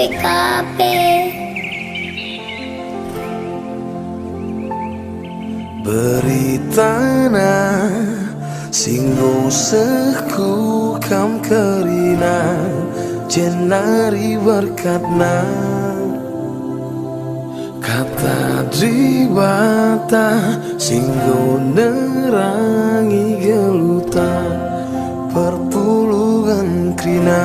kowe kabeh. Beritana sing usahku kam kerina jenari berkatna kata driwata sing nerangi geluta perpuluhan krina.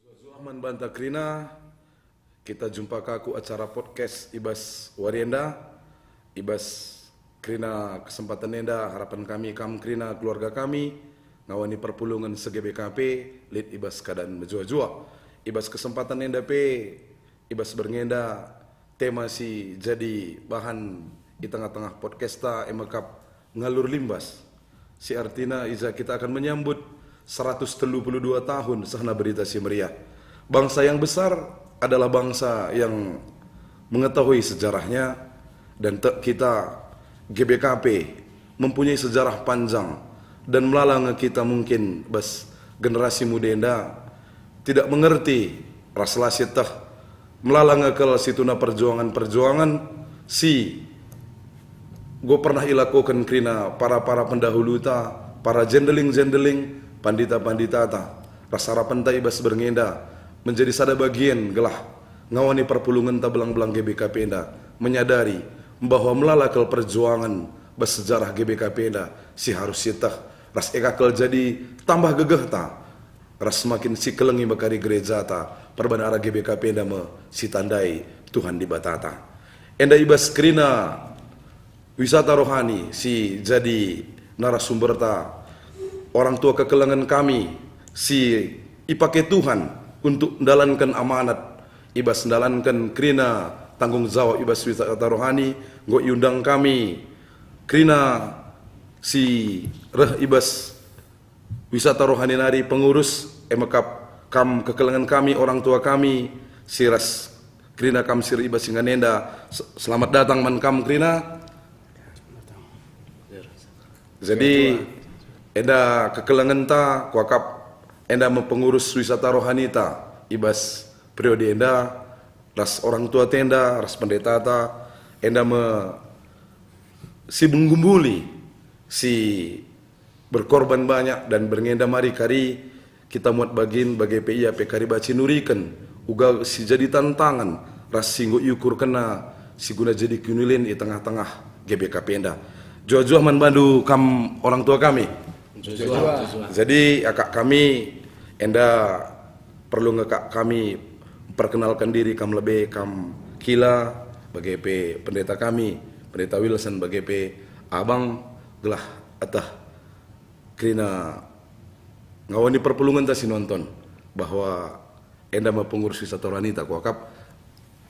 Rahman Banta Krina, kita jumpa kaku acara podcast Ibas Warienda, Ibas Krina kesempatan enda harapan kami kam Krina keluarga kami ngawani perpulungan se-GBKP lid Ibas keadaan menjua-jua. Ibas kesempatan enda Ibas berngenda tema si jadi bahan di tengah-tengah podcasta emakap ngalur limbas. Si artinya iza kita akan menyambut 132 tahun sahna berita si meriah. Bangsa yang besar adalah bangsa yang mengetahui sejarahnya dan kita GBKP mempunyai sejarah panjang dan melalui kita mungkin generasi muda enda tidak mengerti raslasi tah melalui ke situna perjuangan si gue pernah ilakukan krina para pendahulu ta, para jendeling pandita ta rasa rapentai Ibas berngenda menjadi sada bagian gelah ngawani perpulungan ta belang-belang GBKP enda menyadari bahwa melalakal perjuangan bersejarah GBKP enda si harus sitah ras ekakal jadi tambah gegeh ta ras semakin si kelengi bakari gereja ta perbanara GBKP enda me si tandai Tuhan di batata enda Ibas krina wisata rohani si jadi narasumber ta orang tua kekelengan kami si ipake Tuhan untuk mendalankan amanat Ibas mendalankan krina tanggung jawab Ibas wisata rohani nggo iundang kami krina si Ibas wisata rohani nari pengurus emakap kam kekelengan kami orang tua kami siras krina kam sir Ibas singanenda selamat datang man kam krina. Jadi enda kekelengan ta kuakap enda mempengurus wisata rohani ta Ibas periode enda ras orang tua tenda ras pendeta ta enda si menggumbuli si berkorban banyak dan berngenda mari kari kita muat bagin bagi PIA kari baci nurikan uga si jadi tantangan ras singgo yukur kena si guna jadi kunilin di tengah-tengah GBKP enda jua-jua man bandu kam orang tua kami Jua. Jadi akak kami enda perlu ngekak kami perkenalkan diri kam lebih kam kila bagi pendeta kami pendeta Wilson bagi abang gelah atah krina ngawani perpulungan ta si nonton bahwa enda ma pengurus wisata rohani ta kuakap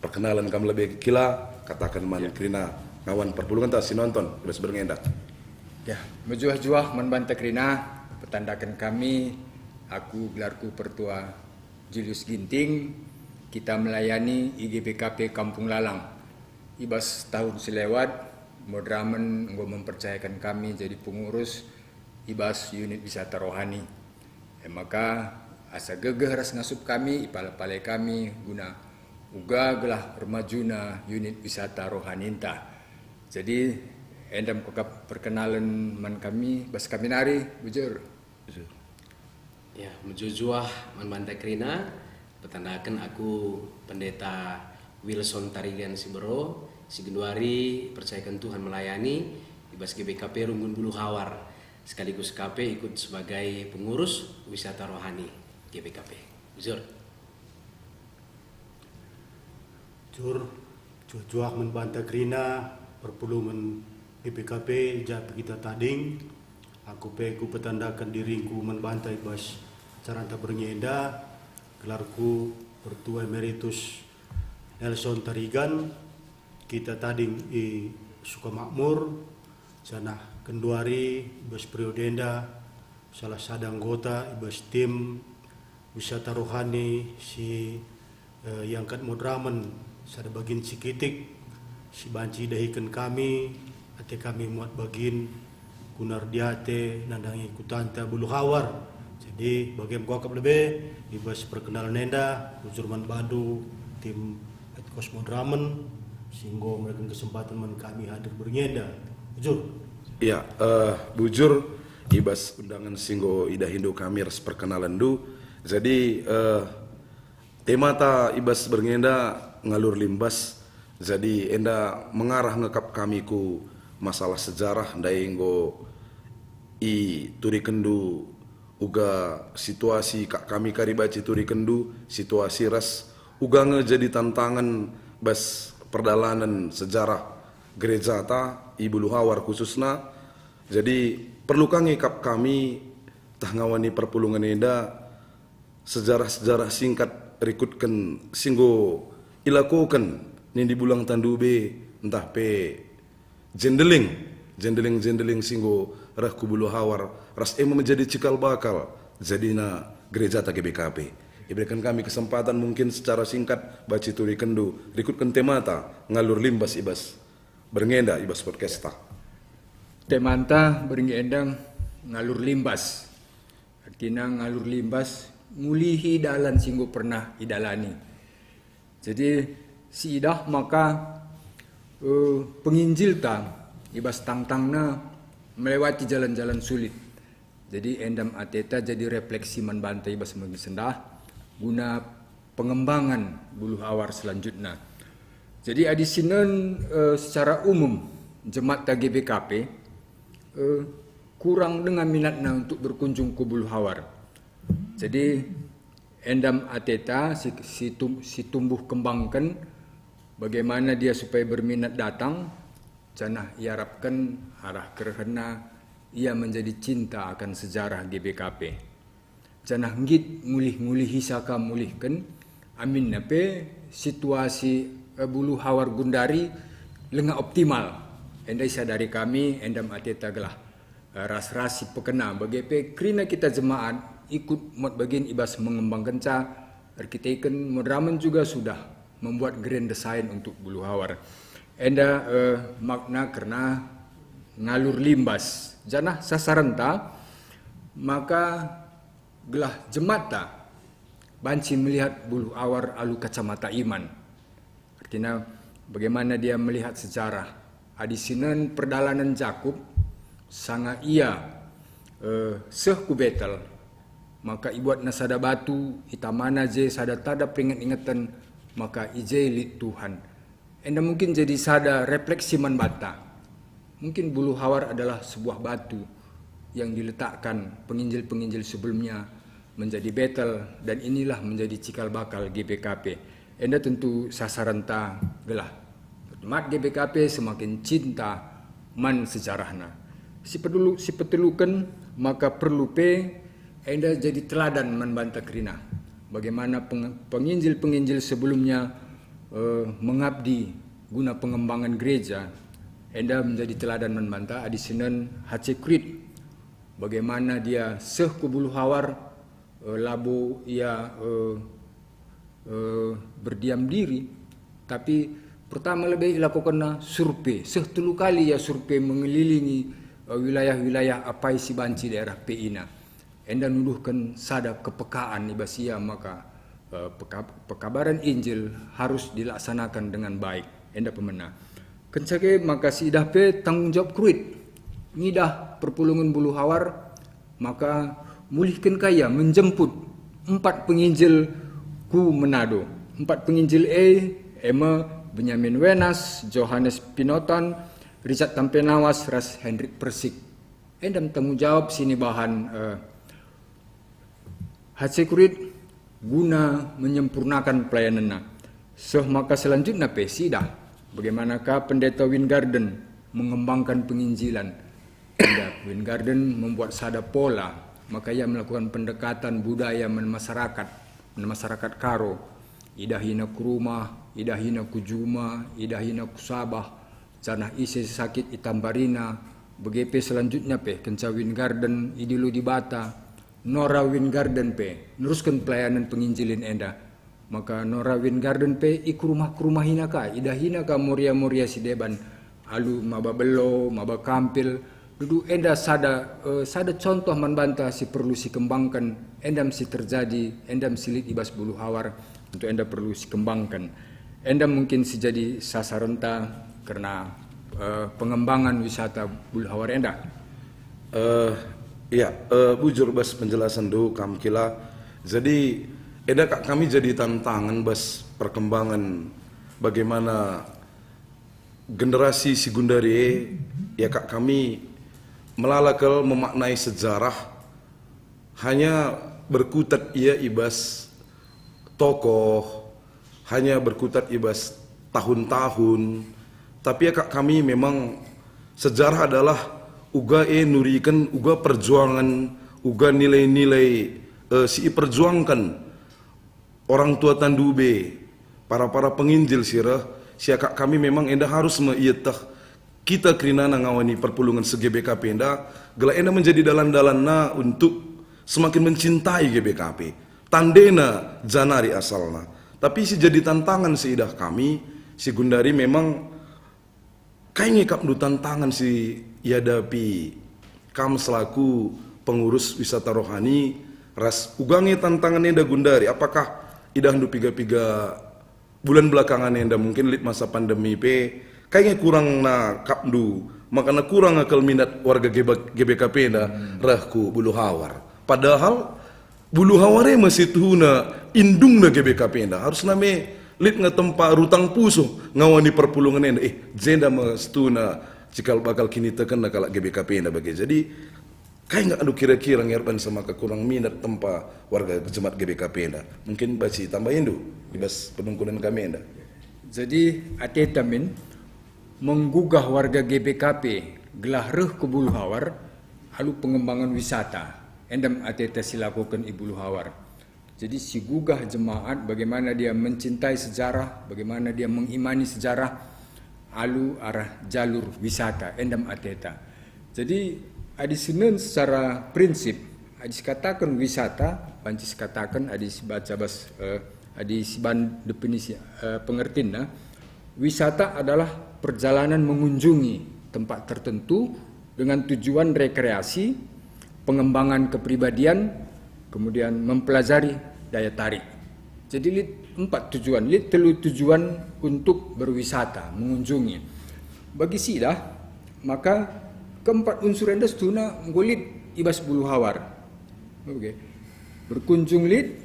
perkenalan kam lebih kila katakan man krina ngawan perpulungan ta si nonton Ibas berngenda. Ya, menjuah-juah membanta krina petandakan kami aku gelarku Pertua Julius Ginting kita melayani IGBKP Kampung Lalang Ibas tahun selewat Modramen nggo mempercayakan kami jadi pengurus Ibas unit wisata rohani maka asa gegeh ras ngasup kami ipal-pale kami guna uga gelah remajuna unit wisata rohani ta jadi endam kokap perkenalan man kami bas kami nari bujur. Ya, menjujuah man Banta Krina petandakan aku pendeta Wilson Tarigan Sibero si Genduari percayakan Tuhan melayani Ibas GBKP Runggun Bulu Hawar sekaligus KP ikut sebagai pengurus wisata rohani GBKP. Bujur. Juah man Banta Krina perpulungan GBKP jat kita tading aku petandakan diriku membantai Ibas caranta berngenda gelarku Pertua Emeritus Nelson Tarigan kita tading i Sukamakmur sana Kenduari Ibas periodenda salah satu anggota Ibas tim wisata rohani si Yangkat Modramen sada bagin sikitik si banci dahikan kami ate kami muat bagin kunar diate nandangi kutanta bulu hawar jadi bagian kuakap lebih Ibas perkenalan nenda Ujurman Badu tim Etkos Modramen singgo mereka kesempatan man kami hadir berngenda Bujur ya bujur Ibas undangan singgo ida Hindu kami ras perkenalan du jadi tema ta Ibas berngenda ngalur limbas jadi enda mengarah ngekap kami ku masalah sejarah ndai nggo i turi kendu uga situasi kak kami karibaci turi kendu situasi ras uga ngejadi tantangan bas perdalanan sejarah gereja ta Ibu Luhawar khususna. Jadi perlu ngikap kami tah ngawani perpulungan enda sejarah-sejarah singkat rikutkan singgo ilakukan ni di bulang tandube entah pe jendeling singgo rah ku Luhawar ras menjadi cikal bakal jadina gereja ta GBKP. Diberikan kami kesempatan mungkin secara singkat baci turi kendu rikutkan temata ngalur limbas ibas berngenda ibas podcast ta. Temanta berngenda ngalur limbas. Artinya ngalur limbas ngulihi dalan singgo pernah idalani. Jadi si idah maka penginjil ta ibas tangtangna melewati jalan-jalan sulit. Jadi endam ateta jadi refleksi manbantai ibas mengisendah guna pengembangan Buluh Awar selanjutnya. Jadi adi sinan secara umum jemaat GBKP kurang dengan minatnya untuk berkunjung ke Buluh Awar. Jadi endam ateta si tumbuh kembangkan bagaimana dia supaya berminat datang, janah iarapkan arah kerana ia menjadi cinta akan sejarah GBKP. Janah ngit ngulih-ngulih saka mulihkan amin nape situasi Buluh Awar Gundari lengah optimal. Endai sadari kami endam ateta gelah ras-ras si pekena bagi kerana kita jemaat ikut mod bagian ibas mengembangkan ca arkitekten modraman juga sudah membuat grand design untuk Buluh Awar. Enda makna karena ngalur limbas janah sasaran ta maka gelah jemata banci melihat Buluh Awar alu kacamata iman. Artinya bagaimana dia melihat sejarah. Adisinan perdalanan Jakub sangat ia seh ku betel. Maka ibuat nasada batu itamana je sada tada peringat ingatan maka ije lit Tuhan. Enda mungkin jadi sada refleksi man bata. Mungkin Buluh Awar adalah sebuah batu yang diletakkan penginjil-penginjil sebelumnya menjadi betel dan inilah menjadi cikal bakal GBKP. Enda tentu sasaran ta gelah. Mat GBKP semakin cinta man sejarahna. Si petelukan maka perlu pe enda jadi teladan man banta kerina. Bagaimana penginjil-penginjil sebelumnya mengabdi guna pengembangan gereja. Enda menjadi teladan man banta adisinan Hatsekrit. Bagaimana dia seh ku Buluh Awar labo ia berdiam diri, tapi pertama lebih lakukan survei. Setelu kali ya survei mengelilingi wilayah-wilayah apa isi banci daerah Peina. Enda nuduhkan sada kepekaan ibasia maka pekabaran Injil harus dilaksanakan dengan baik. Enda pemena. Kencake maka si idah pe tanggung jawab kruit. Ngidah perpulungan Buluh Awar maka mulihkan kaya menjemput 4 penginjil ku Manado. 4 penginjil Emma Benyamin Wenas, Johannes Pinoton, Richard Tampenawas, Ras Hendrik Persik. Endam tanggung jawab sini bahan Hatsekurit guna menyempurnakan pelayanannya. Maka selanjutnya pesidah bagaimanakah pendeta Wingarden mengembangkan penginjilan. Wingarden membuat sada pola. Maka ia melakukan pendekatan budaya masyarakat Karo. Idahina ku rumah, idahina ku juma, idahina ku sabah, janah isi sakit itambarina, begepe selanjutnya pe, kenca Wingarden, idilu di Bata, Nora Wingarden pe, neruskan pelayanan penginjilin enda. Maka Nora Wingarden pe iku rumah hina ka, idahina ka moria-moria si deban, alu maba belo, maba kampil, dudu enda sada contoh manbanta si perlu si kembangkan, endam si terjadi, endam silit ibas Buluh Awar untuk enda perlu si kembangkan. Endam mungkin si jadi sasarenta karena pengembangan wisata Buluh Awar enda. Bujur bas penjelasan do kam kila. Jadi enda kami jadi tantangan bas perkembangan bagaimana generasi si Gundari ya kami melalakal memaknai sejarah hanya berkutat ia ibas tokoh, hanya berkutat ibas tahun-tahun, tapi ya kak kami memang sejarah adalah uga nurikan uga perjuangan, uga nilai-nilai si perjuangkan orang tua tandube, para penginjil sirah, si kak kami memang enda harus meietah kita krina ngawani perpulungan se-GBKP enda, gela enda menjadi dalan-dalanna untuk semakin mencintai GBKP. Tandena janari asalna. Tapi si jadi tantangan si idah kami, si Gundari memang kayaknya kap du tantangan si yadapi kam selaku pengurus wisata rohani ras ugangi tantangan ida Gundari. Apakah idah du piga-piga bulan belakangan enda mungkin lit masa pandemi kayaknya kurang na kap du, makanya kurang akal minat warga GBKP enda rahku bulu hawar. Padahal bulu haware masih tuhuna indung na GBKP enda harus name lit ngetempa rutang puso ngawani perpulungan enda jenda mas tuna cikal bakal kini tekan na kalak GBKP enda bagi. Jadi kayak nggak adu kira-kira ngerban sama kekurang minat tempa warga jemaat GBKP enda. Mungkin baci tambahin du dibas penungkunan kami enda. Jadi atetamin menggugah warga GBKP gelah reh ke Bulu Hawar halu pengembangan wisata. Endam ateta silakukan Ibu Luhawar. Jadi si gugah jemaat bagaimana dia mencintai sejarah, bagaimana dia mengimani sejarah, alu arah jalur wisata, endam ateta. Jadi adis senen secara prinsip, adis katakan wisata, pancis katakan adis baca bas, adis ban definisi pengertian, wisata adalah perjalanan mengunjungi tempat tertentu dengan tujuan rekreasi, pengembangan kepribadian, kemudian mempelajari daya tarik. Jadi lit 4 tujuan, lit telu tujuan untuk berwisata, mengunjungi. Bagi sidah, maka keempat unsur enda setuna ngulit ibas Bulu Hawar. Oke. Berkunjung lit,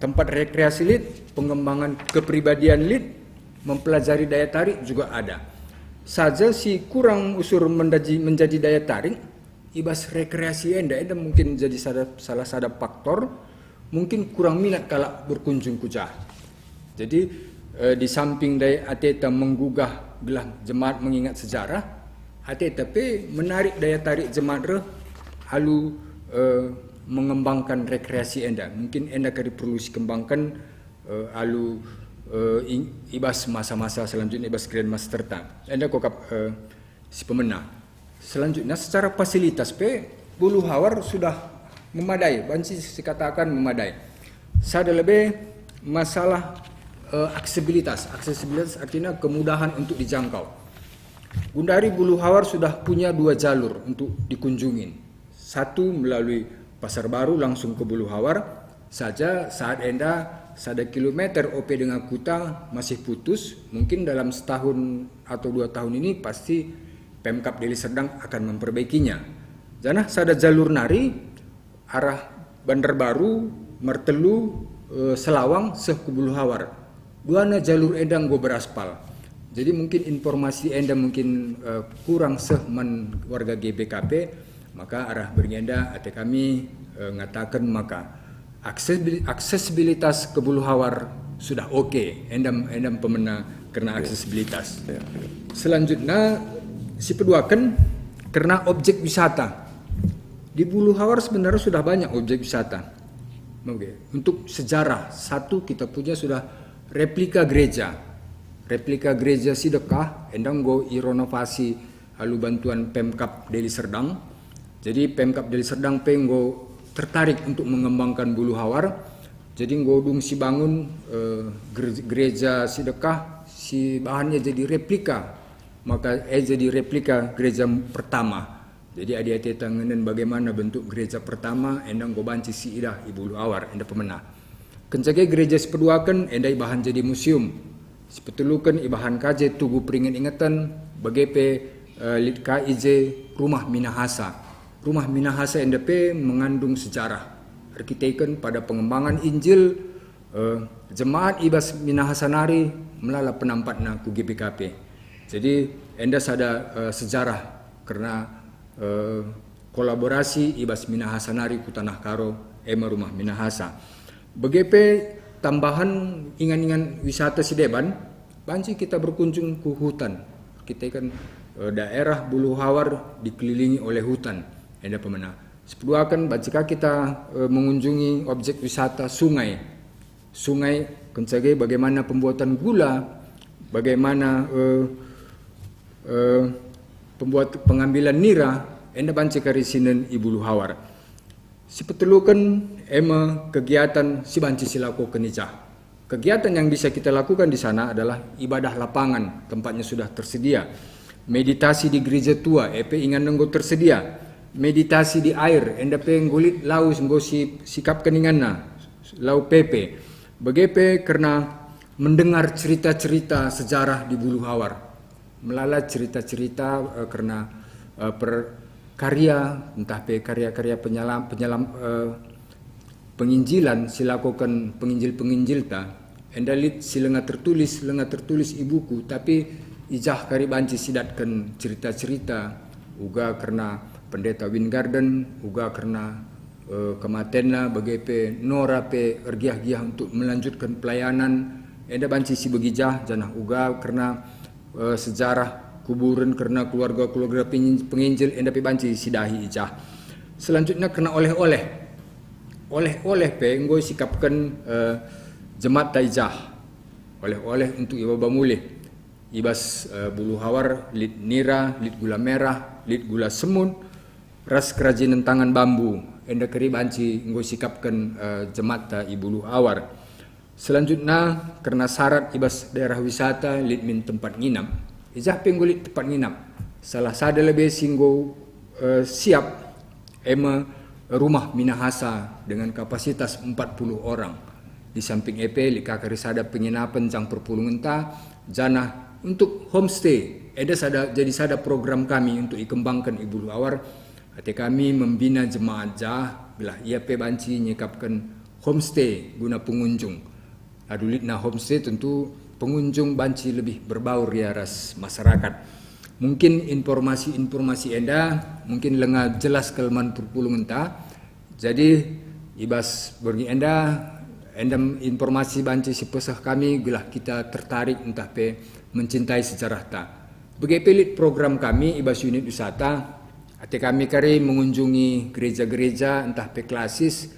tempat rekreasi lit, pengembangan kepribadian lit, mempelajari daya tarik juga ada. Saja si kurang unsur menjadi daya tarik, ibas rekreasi enda mungkin jadi salah satu faktor mungkin kurang minat kalau berkunjung kucah. Jadi di samping dari ateta menggugah gelah jemaat mengingat sejarah, ateta menarik daya tarik jemaat halu mengembangkan rekreasi enda. Mungkin enda perlu dikembangkan halu ibas masa-masa selanjutnya ibas Grandmaster ta. Enda kokap si pemenang. Selanjutnya secara fasilitas Bulu Hawar sudah memadai, banci dikatakan memadai. Sada lebih masalah aksesibilitas. Aksesibilitas artinya kemudahan untuk dijangkau. Gundari Bulu Hawar sudah punya 2 jalur untuk dikunjungin. Satu melalui Pasar Baru langsung ke Bulu Hawar saja saat enda 1 kilometer OP dengan Kuta masih putus. Mungkin dalam setahun atau 2 tahun ini pasti Pemkab Deli Serdang akan memperbaikinya. Janah sada jalur nari arah Bandar Baru, Mertelu, Selawang, seh ke Bulu Hawar. Duana jalur edang go beraspal. Jadi mungkin informasi enda mungkin kurang seh man warga GBKP, maka arah bernyenda ate kami ngatakan maka aksesibilitas ke Bulu Hawar sudah oke. Endam pemenang karena aksesibilitas. Selanjutnya si peduakan karena objek wisata. Di Bulu Hawar sebenarnya sudah banyak objek wisata. Untuk sejarah, satu kita punya sudah replika gereja. Replika gereja Sidekah, endang go irenovasi halu bantuan Pemkab Deli Serdang. Jadi Pemkab Deli Serdang penggo tertarik untuk mengembangkan Bulu Hawar. Jadi godung si bangun gereja Sidekah, si bahannya jadi replika. Maka jadi replika gereja pertama. Jadi adik-adik tanganan bagaimana bentuk gereja pertama endang gobanci si idah Ibu Luhawar enda pemenang. Kencage gereja sepeduakan endai bahan jadi museum. Sepetulukan ibahan kaje tugu peringin ingatan bagepe lit KIJ Rumah Minahasa. Rumah Minahasa NDP mengandung sejarah arkiteken pada pengembangan Injil jemaat ibas Minahasa nari melala penampatna ku GBKP. Jadi enda ada sejarah karena kolaborasi ibas Minahasa nari ku tanah karo ema rumah Minahasa. BGP tambahan ingan-ingan wisata Sideban, banci kita berkunjung ke hutan. Kita kan daerah Bulu Hawar dikelilingi oleh hutan. Enda pemana. Sepeduakan bacika kita mengunjungi objek wisata sungai. Sungai kencagai bagaimana pembuatan gula, bagaimana pembuat pengambilan nira, enda banci kari sinen Ibulu Hawar. Sipetelukan ema kegiatan si banci silaku kenijah. Kegiatan yang bisa kita lakukan di sana adalah ibadah lapangan, tempatnya sudah tersedia. Meditasi di gereja tua, EP ingan nenggo tersedia. Meditasi di air, enda pe ngulit lau senggo sikap keninganna, lau pepe. Begepe karena mendengar cerita-cerita sejarah di Bulu Hawar. Melalat cerita-cerita karena karya, entah pe karya-karya penginjilan silakukan penginjil-penginjil ta. Endalit si lenga tertulis ibuku, tapi ijah kari banci sidatkan cerita-cerita uga karena pendeta Wingarden, uga karena kematenna bagai Nora pe ergiah-giah untuk melanjutkan pelayanan. Enda banci si begijah janah uga karena sejarah kuburan karena keluarga-keluarga penginjil enda pe banci sidahi ijah. Selanjutnya kena oleh-oleh pe ngoi sikapkan jemaat taijah. Oleh-oleh untuk iba bamulih. Ibas Bulu Hawar, lit nira, lit gula merah, lit gula semun, ras kerajinan tangan bambu. Enda keri banci ngoi sikapkan jemaat ta Bulu Hawar. Selanjutnya karena syarat ibas daerah wisata lit min tempat nginap. Ijah penggulit tempat nginap. Salah sada lebih singgo siap ema rumah Minahasa dengan kapasitas 40 orang. Di samping EP lika kari sada penginapan jang perpulungan ta janah untuk homestay. Jadi sada program kami untuk dikembangkan Bulu Hawar. Hati kami membina jemaat jah bila ia pe banci nyikapkan homestay guna pengunjung. Adulit na homestay tentu pengunjung banci lebih berbaur ya ras masyarakat. Mungkin informasi enda mungkin lengah jelas kelemahan perpulungan ta. Jadi ibas bagi enda informasi banci si pesah kami gelah kita tertarik entah pe mencintai sejarah ta. Bagi pelit program kami ibas unit wisata. Hati kami kari mengunjungi gereja-gereja entah pe klasis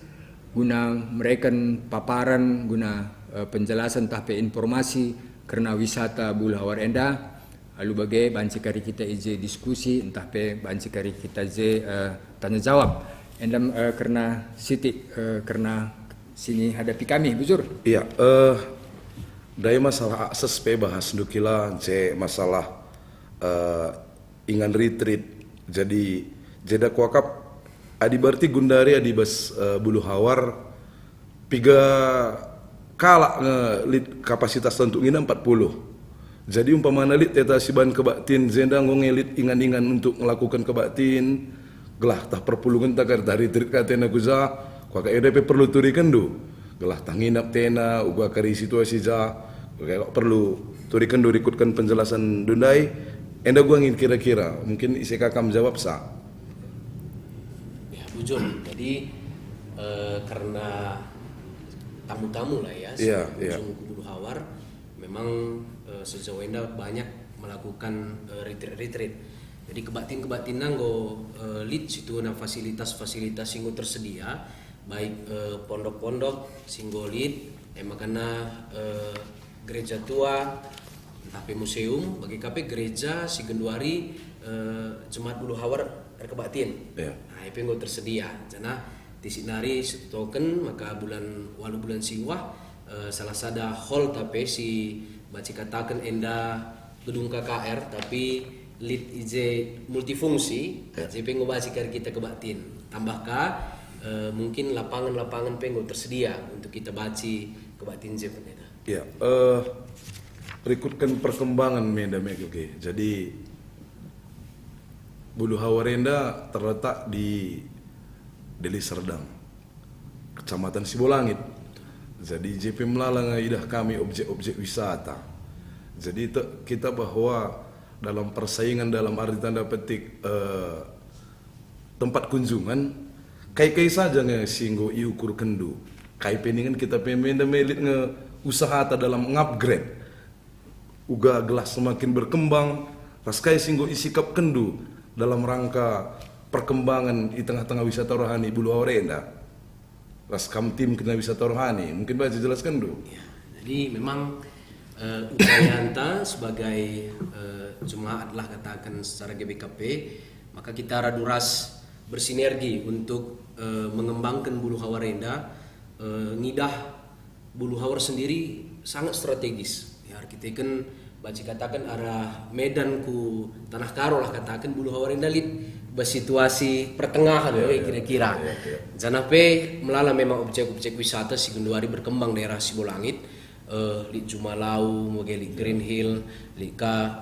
guna mereka paparan guna penjelasan entah pe informasi karena wisata Bulu Hawar enda. Lalu bagai banci kari kita ije diskusi entah pe banci kari kita ije tanya jawab. Endam karena siti karena sini hadapi kami bujur. Iya, dari masalah akses pe bahas dukila je masalah ingan retreat. Jadi jeda kuakap adi berarti gundari adi bas Bulu Hawar piga kalak ngelit kapasitas untuk ngina 40. Jadi umpamana lit teta siban kebaktin zenda ngongelit ingan-ingan untuk melakukan kebaktin gelah tah perpulungan takar dari retreat katena guza kuaka EDP perlu turikan do gelah tah nginap tena uga kari situasi ja perlu turikan do ikutkan penjelasan dundai. Enda gua ingin kira-kira mungkin ICK kam jawab sa. Ya bujur. Jadi karena tamu-tamu lah ya sebelum Bulu Hawar memang sejauh enda banyak melakukan retreat. Jadi kebaktin nanggo lead situ na fasilitas singgo tersedia baik pondok-pondok singgo lead makana gereja tua tapi museum bagi KP gereja si Genduari jemaat Bulu Hawar kebaktin. Nah, itu yang tersedia. Jana tisinari token maka bulan Siwah salah sada hall tapi si baci katakan enda gedung KKR tapi lead IJ multifungsi. Jadi pengen baci kari kita kebaktin. Tambahkah mungkin lapangan-lapangan pengen tersedia untuk kita baci kebaktin je pendeta. Ya, berikutkan perkembangan Menda Megoge. Jadi Bulu Hawar enda terletak di Deli Serdang, Kecamatan Sibolangit. Jadi JP Melalang idah kami objek-objek wisata. Jadi kita bahwa dalam persaingan dalam arti tanda petik tempat kunjungan kai saja nge singgo iukur kendu kai peningan kita pemenda melit nge usaha ta dalam ngupgrade uga gelas semakin berkembang raskai singgo isikap kendu dalam rangka perkembangan di tengah-tengah wisata rohani Bulu Hawarenda. Raskam tim kena wisata rohani mungkin baca jelaskan dulu. Ya, jadi memang upaya anta sebagai jemaat lah katakan secara GBKP, maka kita raduras bersinergi untuk mengembangkan Bulu Hawarenda. Ngidah Bulu Hawar sendiri sangat strategis. Ya, kita kan baca katakan arah Medan ku Tanah Karo lah katakan Bulu Hawarenda lit bersituasi pertengahan kira-kira. Janape melala memang objek-objek wisata si Genduari berkembang daerah Sibolangit, li Jumalau, li Green Hill, li ka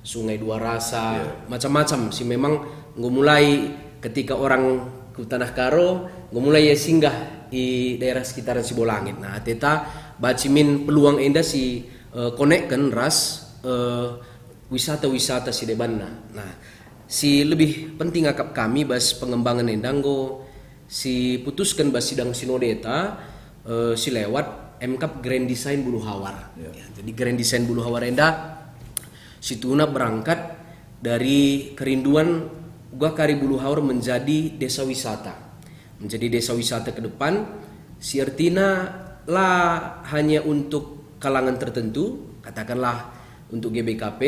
Sungai Dua Rasa, macam-macam si memang mulai ketika orang ke Tanah Karo mulai ya singgah di daerah sekitaran Sibolangit. Nah, teta bacimin peluang enda si konekkan ras wisata-wisata si debanna. Nah, si lebih penting akap kami bas pengembangan endanggo si putuskan bas sidang sinodeta si lewat MKAP Grand Design Bulu Hawar. Ya, jadi Grand Design Bulu Hawarenda si tuna berangkat dari kerinduan uga kari Bulu Hawar menjadi desa wisata. Menjadi desa wisata ke depan si artina lah hanya untuk kalangan tertentu, katakanlah untuk GBKP,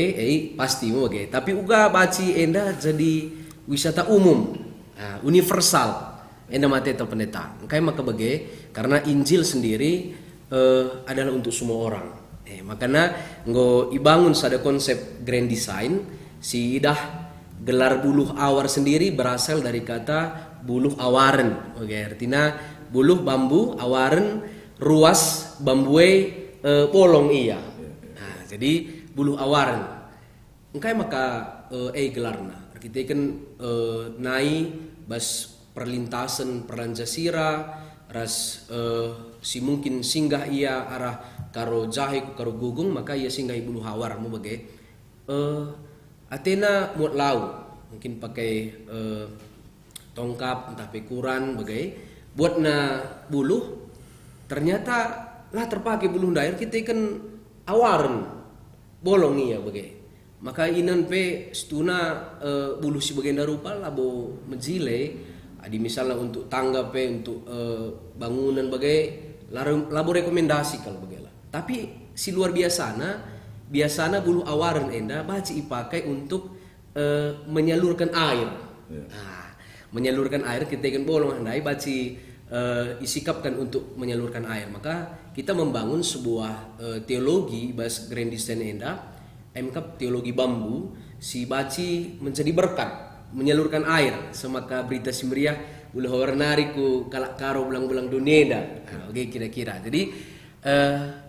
pasti mau bagai. Tapi uga baci enda jadi wisata umum, universal. Enda mate atau pendeta. Engkai maka bagai karena Injil sendiri adalah untuk semua orang. Makanya ngo ibangun sada konsep grand design si idah gelar buluh awar sendiri berasal dari kata buluh awaren. Oke, artinya buluh bambu awaren ruas bambue polong iya. Nah, jadi buluh awaran engkai maka gelarna kita kan nai bas perlintasan Perlanjasira ras si mungkin singgah ia arah karo jahe karo gugung maka ia singgah buluh hawar mau bagai Athena muat lau mungkin pakai tongkap entah pekuran bagai buat na buluh ternyata lah terpakai buluh daer kita kan awaran bolong iya bagai maka inan pe stuna bulu si bagian rupa labo menjile adi misalnya untuk tangga pe untuk bangunan bagai labo rekomendasi kalau bagai lah tapi si luar biasana bulu awaran enda baci ipakai untuk menyalurkan air. Nah, menyalurkan air kita kan bolong andai baci isikapkan untuk menyalurkan air maka kita membangun sebuah teologi bas Grand Design enda MKAP teologi bambu si baci menjadi berkat menyalurkan air semaka berita simriah Bulu Hawar nariku kalak karo belang-belang dunia oke kira-kira jadi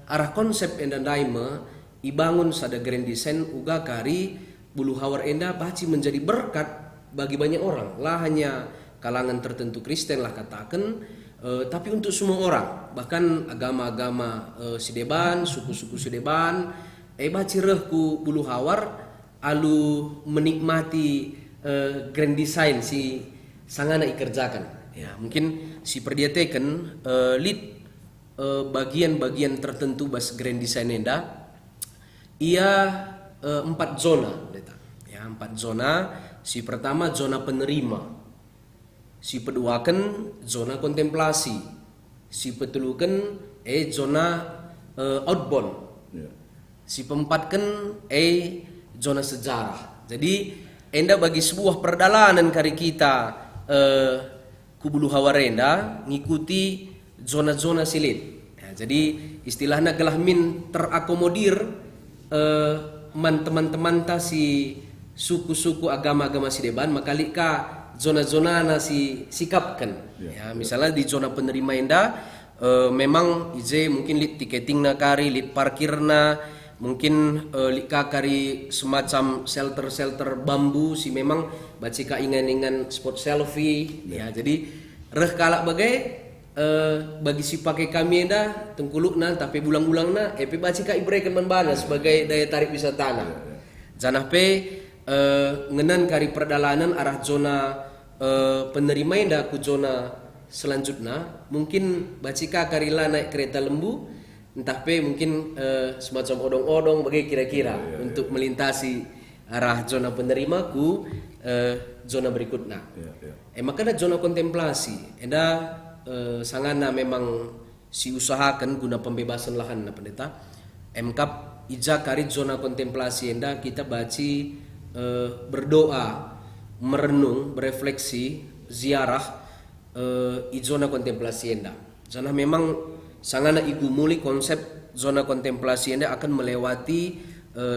arah konsep enda daima ibangun sada Grand Design uga kari Bulu Hawar enda baci menjadi berkat bagi banyak orang lah hanya kalangan tertentu Kristen lah katakan tapi untuk semua orang bahkan agama-agama Sideban suku-suku Sideban baci rehku Bulu Hawar alu menikmati Grand Design si sangana ikerjakan ya mungkin si perdiateken lead bagian-bagian tertentu bas Grand Design enda ia 4 zona ya 4 zona si pertama zona penerima si peduakan zona kontemplasi si petulukan zona outbound si peempatkan zona sejarah jadi enda bagi sebuah perdalanan kari kita ku Bulu Hawarenda ngikuti zona-zona silit ya, jadi istilahnya gelah min terakomodir teman-teman ta si suku-suku agama-agama Sideban maka lika zona-zona nasi sikapkan ya misalnya di zona penerima enda memang ije mungkin lit tiketing na kari lit parkirna mungkin lit kari semacam shelter bambu si memang bacika ingan-ingan spot selfie ya jadi reh kalak bagai bagi si pakai kami enda tengkulukna tapi bulang-bulangna bacika ibrekan manbana sebagai daya tarik wisata janah pe ngenan kari perdalanan arah zona penerima yang aku zona selanjutnya mungkin bacika karila naik kereta lembu entah pe mungkin semacam odong-odong bagi kira-kira untuk melintasi arah zona penerima ku zona berikutnya. Makanya zona kontemplasi enda sangana memang si usahakan guna pembebasan lahan na pendeta. Emkap ija kari zona kontemplasi enda kita baci berdoa, merenung, berefleksi, ziarah i zona kontemplasi enda. Karena memang sangana igu muli konsep zona kontemplasi enda akan melewati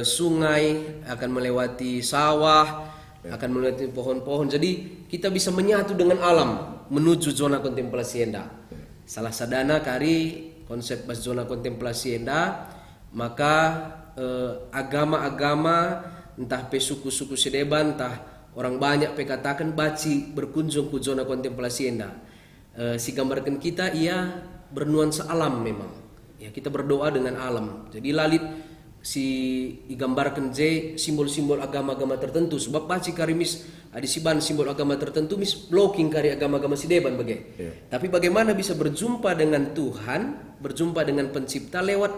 sungai, akan melewati sawah, akan melewati pohon-pohon. Jadi kita bisa menyatu dengan alam menuju zona kontemplasi enda. Salah sadana kari konsep bas zona kontemplasi enda, maka agama-agama entah pe suku-suku sedeban, entah orang banyak pe katakan baci berkunjung ke zona kontemplasi enda. Si gambarkan kita ia bernuansa alam memang. Ya kita berdoa dengan alam. Jadi lalit si digambarkan simbol-simbol agama-agama tertentu sebab baci kari mis ada siban simbol agama tertentu mis blocking kari agama-agama si deban bagai. Tapi bagaimana bisa berjumpa dengan Tuhan, berjumpa dengan pencipta lewat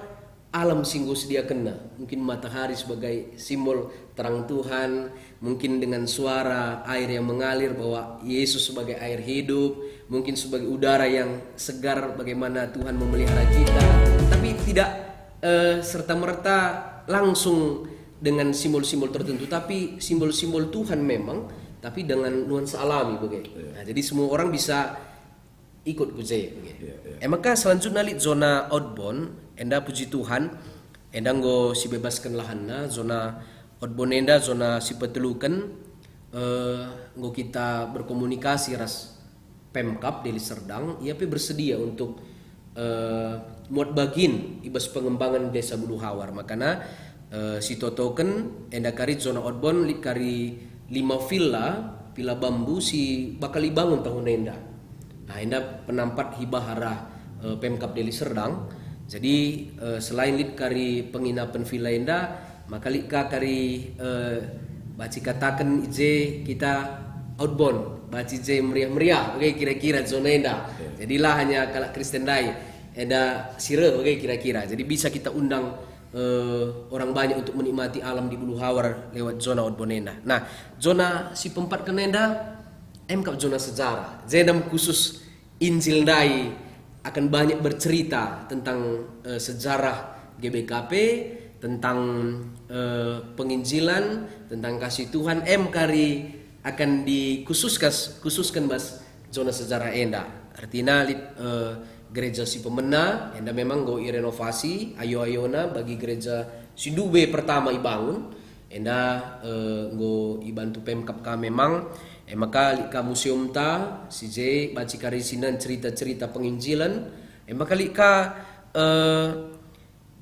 alam singgo sedia kena. Mungkin matahari sebagai simbol terang Tuhan, mungkin dengan suara air yang mengalir bahwa Yesus sebagai air hidup, mungkin sebagai udara yang segar bagaimana Tuhan memelihara kita. Tapi tidak serta-merta langsung dengan simbol-simbol tertentu, tapi simbol-simbol Tuhan memang, tapi dengan nuansa alami begitu. Nah, jadi semua orang bisa ikut kujaya begitu. Maka selanjutnya li zona outbound, enda puji Tuhan, enda nggo si bebaskan lahanna, zona outbound enda zona si petelukan, nggo kita berkomunikasi ras Pemkap Deli Serdang, ia pe bersedia untuk muat bagin ibas pengembangan desa Bulu Hawar. Makanya si totoken enda kari zona outbound li kari 5 villa bambu si bakal dibangun tahun enda. Nah, enda penampat hibah arah Pemkap Deli Serdang. Jadi selain lit kari penginapan villa enda, maka lit kari baci katakan ije kita outbound, baci ije meriah-meriah, oke kira-kira zona enda. Jadilah hanya kalau Kristen Dai enda sire, oke kira-kira. Jadi bisa kita undang orang banyak untuk menikmati alam di Bulu Hawar lewat zona outbound enda. Nah, zona si pempat kenenda Mkap zona sejarah. Zedam khusus Injil Dai akan banyak bercerita tentang sejarah GBKP, tentang penginjilan, tentang kasih Tuhan. Kari akan dikhususkan bas zona sejarah enda. Artinya gereja si pemena enda memang go irenovasi ayo-ayona bagi gereja si dube pertama ibangun enda go ibantu Pemkap ka memang. Maka lika museum ta si J baci karisinan cerita-cerita penginjilan. Maka lika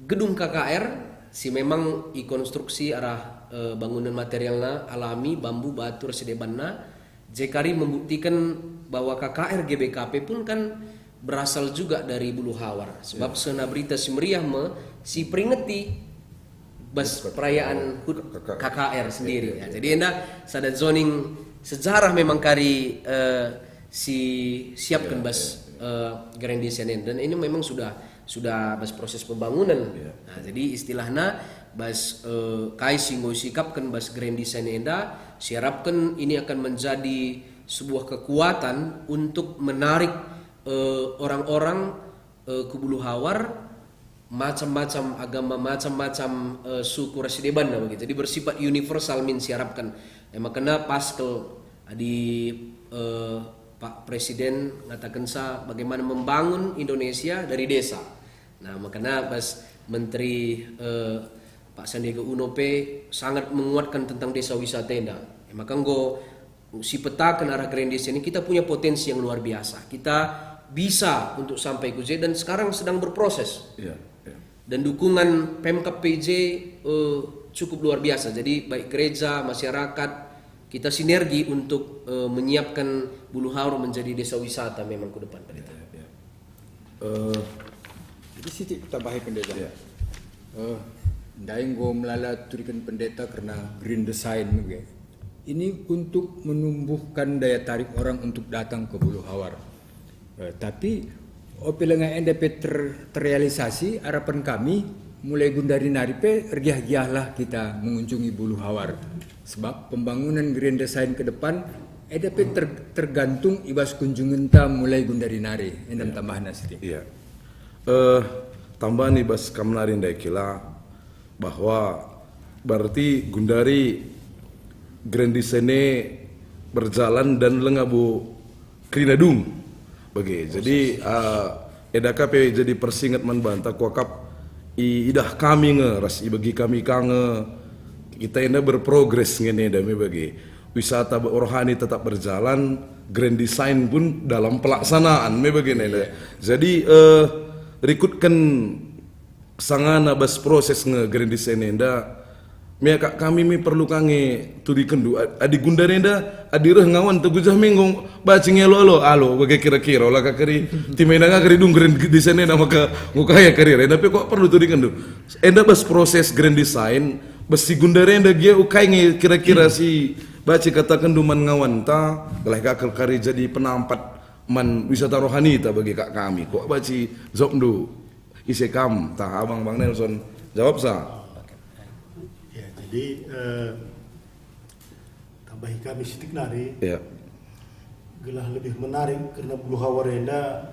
gedung KKR si memang konstruksi arah bangunan materialnya alami bambu batu sedebanna. Jekari membuktikan bahwa KKR GBKP pun kan berasal juga dari Bulu Hawar. Sebab sena berita si meriah si peringati bas perayaan HUT KKR sendiri. Ya, jadi enda sada zoning sejarah memang kari si siapkan bas Grandisan dan ini memang sudah bas proses pembangunan. Nah, jadi istilahnya bas kai singgo sikapkan bas Grandisan enda siarapkan ini akan menjadi sebuah kekuatan untuk menarik orang-orang ke Bulu Hawar, macam-macam agama, macam-macam suku rasideban begitu. Jadi bersifat universal min siarapkan. Makanya Pascal di Pak Presiden ngatakan bagaimana membangun Indonesia dari desa. Nah, makanya pas Menteri Pak Sandiaga Uno sangat menguatkan tentang desa wisata enda. Maka si petakan arah Grandisan ini kita punya potensi yang luar biasa. Kita bisa untuk sampai ke Z dan sekarang sedang berproses. Dan dukungan Pemkap PJ cukup luar biasa. Jadi baik gereja, masyarakat, kita sinergi untuk menyiapkan Bulu Hawar menjadi desa wisata memang ke depan. Jadi sitik tambahi pendeta. Daing go melala turikan pendeta karena green design juga. ini untuk menumbuhkan daya tarik orang untuk datang ke Buluh Hawar. Tapi opelanga NDP terrealisasi, harapan kami mulai gundari naripe ergiah-giahlah kita mengunjungi Buluh Hawar. Sebab pembangunan Grand Design ke depan EDP tergantung ibas kunjungan ta mulai gundari nari. Endam tambahan sedikit. Iya. Tambahan ibas kamnarin daikila bahwa berarti gundari Grand Design berjalan dan lengabu krinadung bagi. Jadi edakape jadi persingat manbanta kuakap idah kami ras bagi kami kange kita ini berprogres ngene dami bagi wisata rohani tetap berjalan, Grand Design pun dalam pelaksanaan me begini. Jadi rikutkan sangana bas proses nge Grand Design enda me kami me perlu kange turi kendu adi gundare enda adi reh ngawan tegujah menggong bacing alo bagai kira-kira olah kakari timena ngakari dung Grand Design enda maka ngukaya karir tapi kok perlu turi kendu enda bas proses Grand Design besi gundare enda gia ukai nge kira-kira si baca kata kenduman ngawan ta geleh kakal kari jadi penampat man wisata rohani ta bagi kak kami kok baca jawab du isi kam ta abang Bang Nelson jawab sa. Ya, jadi tambahi kami sitik nari Ya. gelah lebih menarik karena Buluh Hawar enda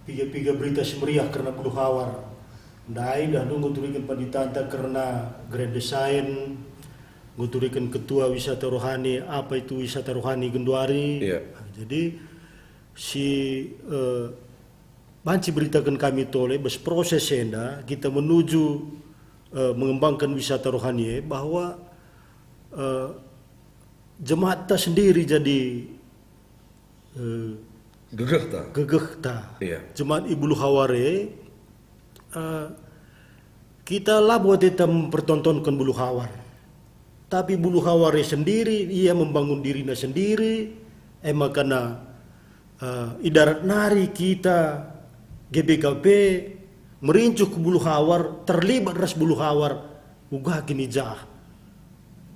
piga berita semeriah karena Buluh Hawar ndai dah nunggu turikan panditanta karena Grand Design nguturikan ketua wisata rohani apa itu wisata rohani Genduari. Iya. Jadi si banci beritakan kami tole bes proses enda kita menuju mengembangkan wisata rohani bahwa jemaat ta sendiri jadi gegeh ta. Iya. Jemaat Buluh Haware kita lah buat kita mempertontonkan Buluh Hawar. Tapi Buluh Haware sendiri ia membangun dirinya sendiri. Makanya idarat nari kita GBKP merincu ke Buluh Hawar, terlibat ras Buluh Hawar, ugah kini jah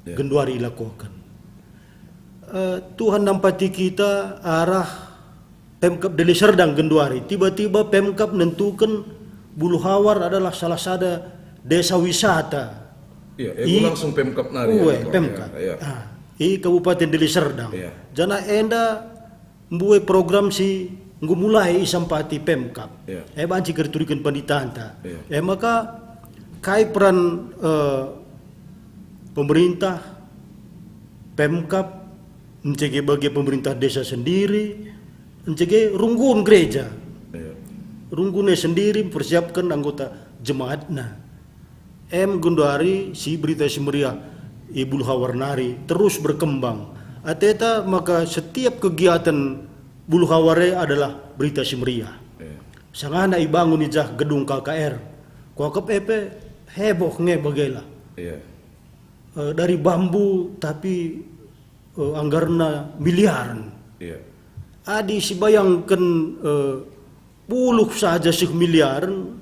Genduari lakukan. Tuhan nampati kita arah Pemkap Deli Serdang Genduari. Tiba-tiba Pemkap menentukan Buluh Hawar adalah salah satu desa wisata. Iya, langsung Pemkap nari. Pemkap. Ya. I Kabupaten Deli Serdang. Iya. Jana enda mbuai program si ngumulai isampati Pemkap. Iya. Banci kerturikan panditanta. Iya. Maka kai peran pemerintah Pemkap mencegah bagi pemerintah desa sendiri, mencegah runggun gereja. Iya. Runggunnya sendiri persiapkan anggota jemaatnya. Genduari si berita semeriah Buluh Hawar nari terus berkembang. Ateta maka setiap kegiatan Buluh Haware adalah berita semeriah. Iya. Sangana ibangun ijah gedung KKR. Kuakap heboh nge bagela. Iya. Dari bambu tapi anggarna miliaran. Iya. Adi si bayangkan puluh saja sih miliaran.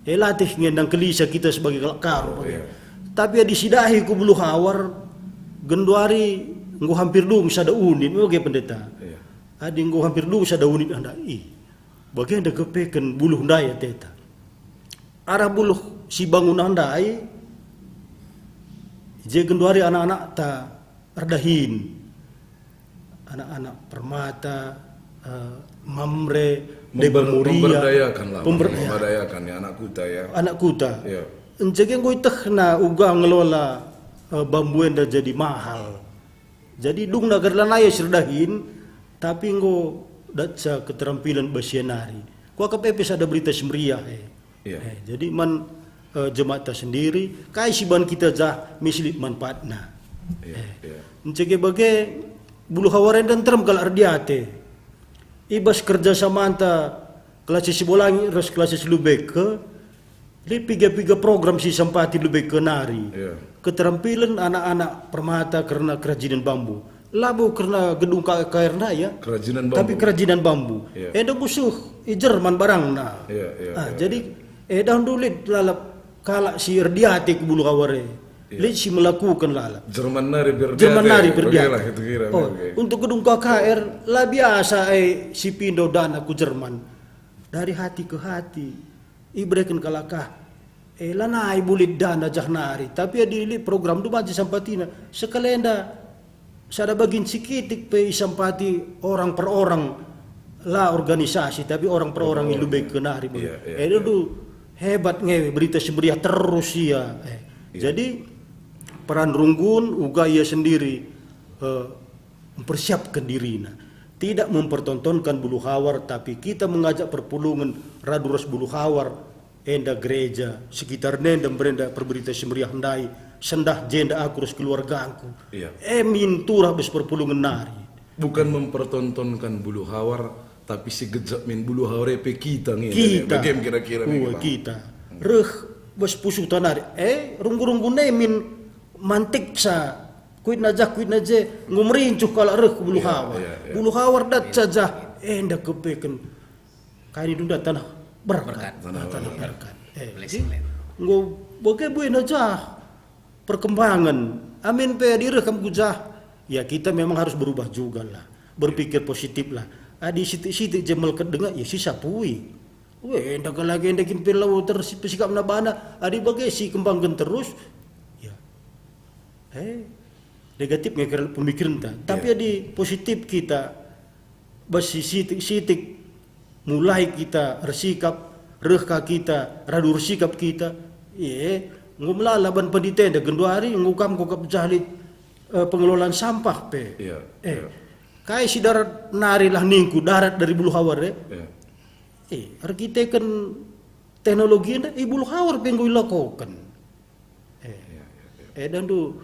Latih ngendang kelisa kita sebagai karo. Iya. Tapi adi sidahi ku Buluh Hawar Genduari nggo hampir dung sada unit bagi pendeta. Iya. Adi nggo hampir dung sada unit anda bagi anda kepeken buluh ndaya teta. Arah buluh si bangunan ndai je Genduari anak-anak ta ardahin. Anak-anak Permata, Mamre, Deba Muria, memberdayakan ya anak kuta ya. Anak kuta. Iya. Encege ngoi tehna uga ngelola bambu enda jadi mahal. Jadi dung nagar lanaya serdahin tapi nggo datsa keterampilan basianari. Ku KPP ada berita semeriah Iya. jadi man jemaat sendiri kai siban kita jah misli manfaatna. Iya. Iya. Encege bage Buluh Hawar dan term kal ardiate. Ibas kerja sama anta kelas Sibolangi res kelas Lubek ke li piga program si sampati Lubek ke nari. Iya. Keterampilan anak-anak Permata karena kerajinan bambu. Labu karena gedung KKR na ya. Kerajinan bambu. Tapi kerajinan bambu. Iya. Eda musuh Jerman barang na. Iya, iya, iya. Jadi edan dulit lalap kala si erdiati ke Buluh Haware. Leci melakukan lala. Jerman nari berdiate. Jerman nari berdiate. Lah itu kira. Oh, untuk gedung KKR lah biasa si pindo dana ku Jerman. Dari hati ke hati. Ibrekan kalakah. Lanai bulit dana jahnari. Tapi adili program tu baca sampatina. Sekalenda sada bagin sikitik pe sampati orang per orang lah organisasi. Tapi orang per orang yang lebih kenari. Itu hebat ngewe berita semeriah terus ya. Jadi peran Runggun uga ia sendiri mempersiapkan dirinya, tidak mempertontonkan bulu hawar, tapi kita mengajak perpulungan raduras bulu hawar enda gereja sekitar nenda berenda perberita semeriah ndai sendah jenda aku terus keluarga aku emin turah bes perpulungan nari, bukan mempertontonkan bulu hawar tapi si gejak min bulu hawar pe kita nih kita bagaimana kira-kira kita reh bes pusu tanari runggu-runggu nemin mantik sa kuit naja ngumerincuh kalau reh bulu hawar bulu hawar dat saja ndak kepeken kaini dunda tanah berkat tanah berkat ngo bagaimana aja perkembangan amin pe direh kam gujah ya kita memang harus berubah juga lah berpikir positif lah adi sitik jemal kedengar ya sisa pui ndak lagi ndak impil lau terus sikap nabana adi bagai si kembangkan terus negatif ngekir pemikiran ta. Tapi di positif kita basi sitik mulai kita bersikap rehka kita radur sikap kita ngumla laban penditen genduari ngukam kokap jahlit pengelolaan sampah pe kai si darat nari lah ningku darat dari bulu hawar arkitek kan teknologi nda bulu hawar penggui lakukan dan tu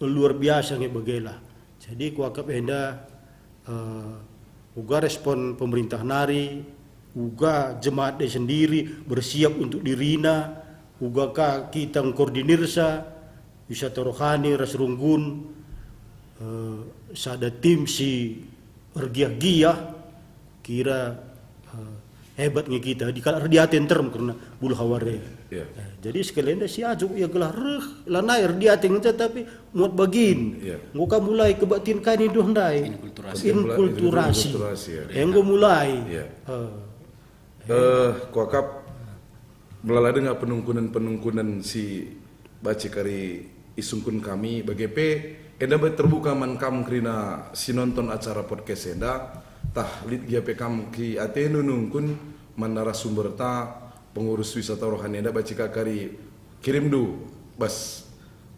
luar biasa nge begela. Jadi kuakap enda uga respon pemerintah nari, uga jemaat sendiri bersiap untuk dirina, uga ka kita ngkoordinir sa wisata rohani ras Runggun sada tim si ergiah-giah kira hebat nge kita di kala diaten term karena bulu haware. Jadi sekalian si ajuk ya gelah reh lanai diaten tapi muat bagin. Nguka mulai kebatin kani doh ndai. Inkulturasi. Enggo mulai. Kuakap melala dengan penungkunan si baci kari isungkun kami bagepe enda terbuka man kam krina si nonton acara podcast enda tah lit gia pe kam ki atenu nungkun man narasumber ta pengurus wisata rohani enda baci kari kirim du bas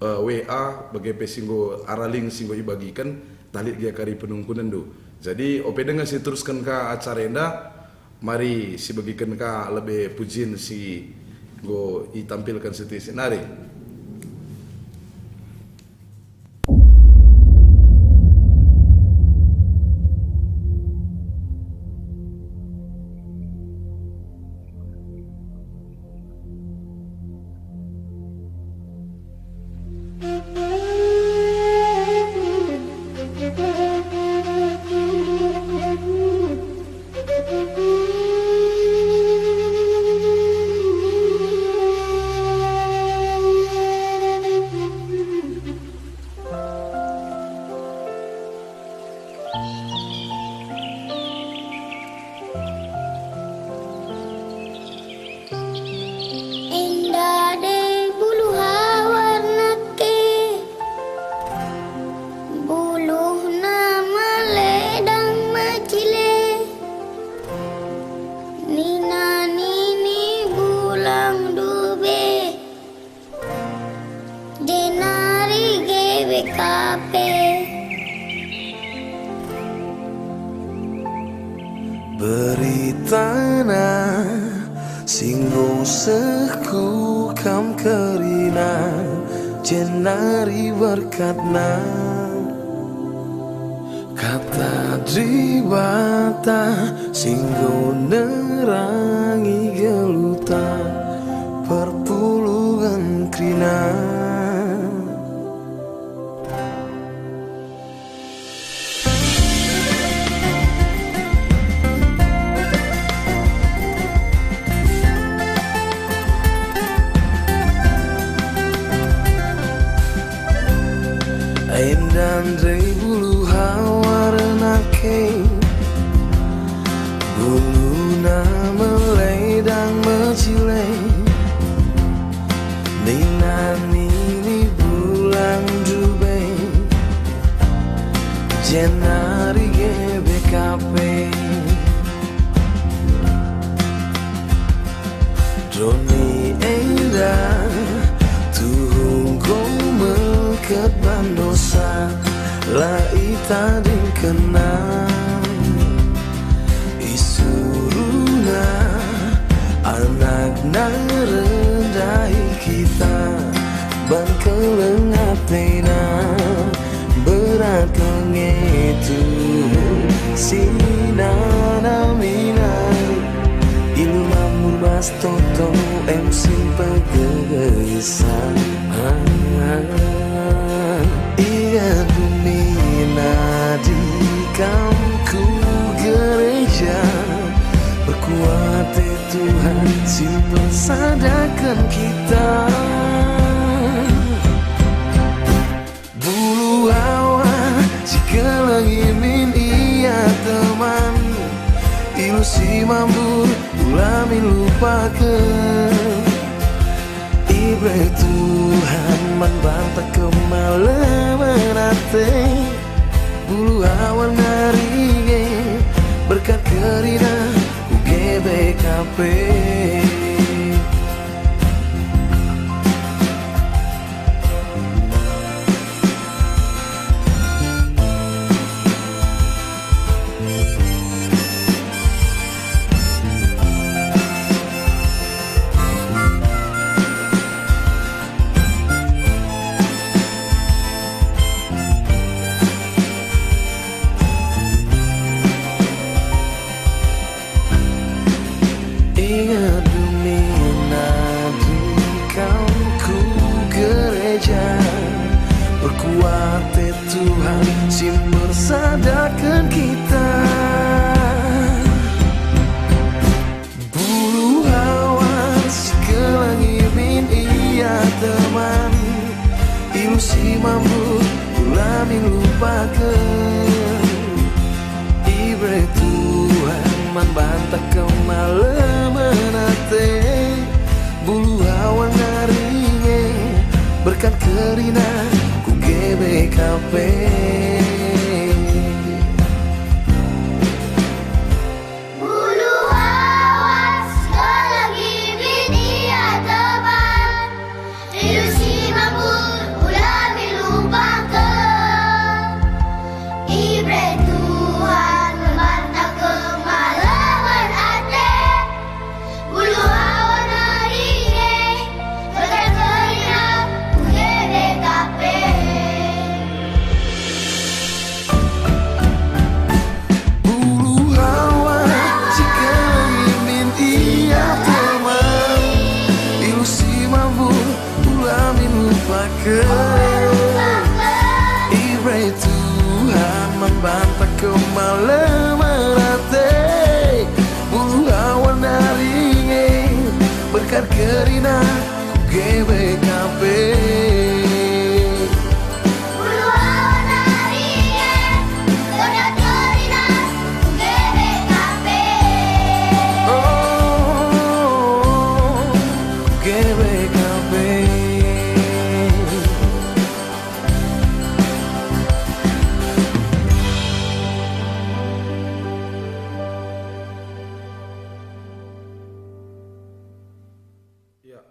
WA bagepe singgo araling singgo ibagikan talit gia kari penungkunan du. Jadi ope dengan si teruskan ka acara enda mari si bagikan ka lebih pujian si go itampilkan seti sinari. Beritana singgo seku kam kerina jenari berkatna kata jiwata singgo nerangi geluta perpulungan krina. Droni endah Tuhung kau meket bandosa Lai tading kenang Isuruna Anak narendai kita Ban kelengatena Berat kengetu Sinanaminai Ilmu bas toto em simpan kegesan Ia dumina di kampku gereja Berkuat Tuhan simpan sadarkan kita Bulu hawa jika lagi min ia teman Ilusi mampu ulami lupakan Ibre Tuhan membantah kemalaman hati Bulu awan naringe berkat kerina UGBKP Tuhan simber sadarkan kita Bulu awas kelangibin ia teman Ilusi mampu ulami lupakan Ibre Tuhan membantah kemalaman hati Bulu awan naringe berkat kerina UGBKP Bulu awas selagi binia teman Ilusi mampu ulami lupakan Ibre Tuhan membantah kemalaman hati Bulu awan naringe berkat kerina UGBKP Ibre Tuhan membantah kemalaman hati Bulu awan naringe berkat kerina UGBKP Bulu awan naringe berkat kerina UGBKP Oh, UGBKP Ya,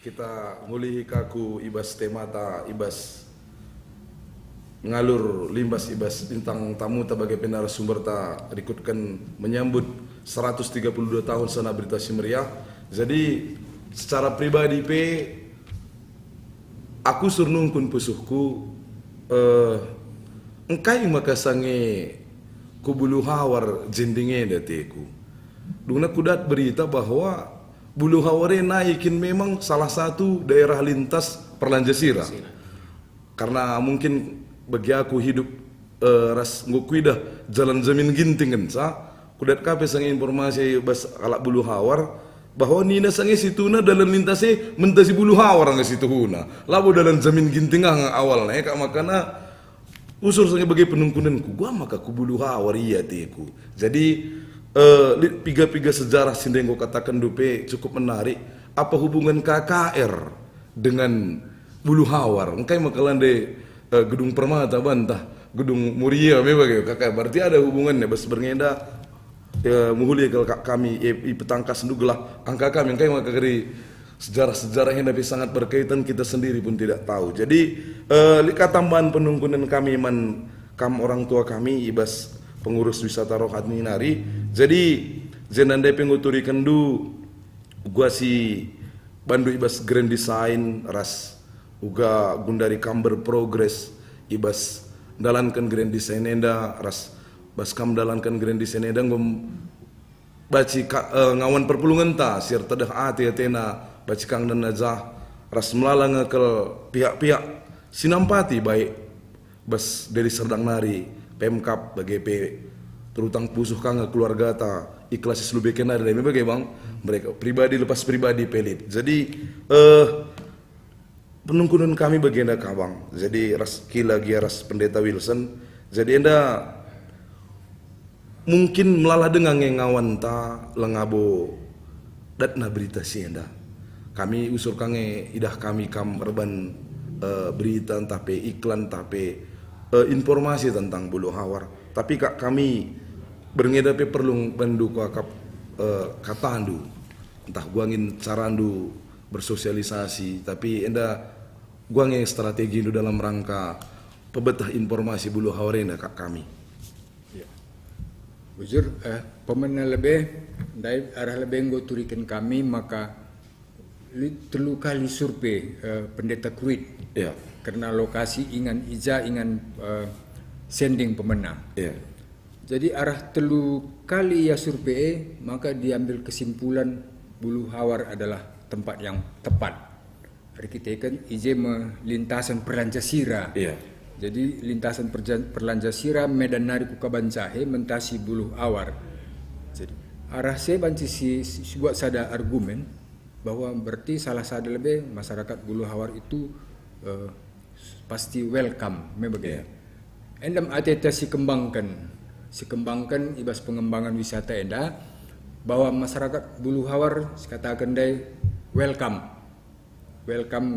kita ngulihi kaku ibas temata ibas ngalur limbas ibas bintang tamu ta bagai penarasumber ta rikutkan menyambut 132 tahun sana berita Simeriah. Jadi secara pribadi aku surnungkun pusuhku engkai makasange kubulu hawar jendinge dateku. Duna kudat berita bahwa Bulu Haware naikin memang salah satu daerah lintas Perlanjasira. Karena mungkin bagi aku hidup ras ngukuidah jalan Jamin Ginting kan sa kudat kape sange informasi bas alak Bulu Hawar bahwa nina sange situna dalam lintasnya mentasi Bulu Hawar nga situhuna. Labo dalam Jamin Ginting nga awalnya kak makana usur sange bagi penungkunanku gua maka ku Bulu Hawar iya tiku. Jadi piga-piga sejarah sindeng katakan dupe cukup menarik. Apa hubungan KKR dengan Bulu Hawar? Engkai makalan de Gedung Permata bantah gedung Muria memang ya kakak. Berarti ada hubungannya bas berngenda muhuli kalau kami petangkas gelah angka kami kayak maka dari sejarah-sejarah yang tapi sangat berkaitan kita sendiri pun tidak tahu. Jadi lika tambahan penungkunan kami kam orang tua kami ibas pengurus wisata rohani nari. Jadi jenandai penguturi kendu gua si bandu ibas grand design ras uga gundari kamber progress ibas dalankan grand design enda ras bas kam dalankan grand design enda ngom baci ngawan perpulungan ta sir tadah ati atena baci kang dan najah ras melalang ke pihak-pihak sinampati baik bas dari Serdang Nari Pemkap BGP terutang pusuh kang keluarga ta ikhlas selubeken ada memang bang mereka pribadi lepas pribadi pelit. Jadi penungkunan kami bagian kabang. Jadi ras kila gia ras pendeta Wilson. Jadi enda mungkin melalah dengan ngawan ta lengabo datna berita si enda. Kami usur kange idah kami kam reban berita entah pe iklan entah pe informasi tentang bulu hawar. Tapi kak kami berngeda pe perlu bandu kakap katandu entah guangin carandu bersosialisasi tapi enda guangin strategi itu dalam rangka pebetah informasi bulu hawarena kak kami. Bujur, pemenang lebih dari arah lebih nggo turikan kami maka terlalu kali survei pendeta Kruid karena lokasi ingan sending pemenang. Jadi arah telu kali ya survei maka diambil kesimpulan bulu hawar adalah tempat yang tepat. Hari kita kan lintasan Perlanjasira. Jadi lintasan Perlanjasira Medan Nari Kukabancahe mentasi bulu hawar. Jadi arah saya banci si buat sada argumen bahwa berarti salah satu lebih masyarakat bulu hawar itu pasti welcome memang. Endam ateta si kembangkan ibas pengembangan wisata enda bahwa masyarakat bulu hawar katakan dai welcome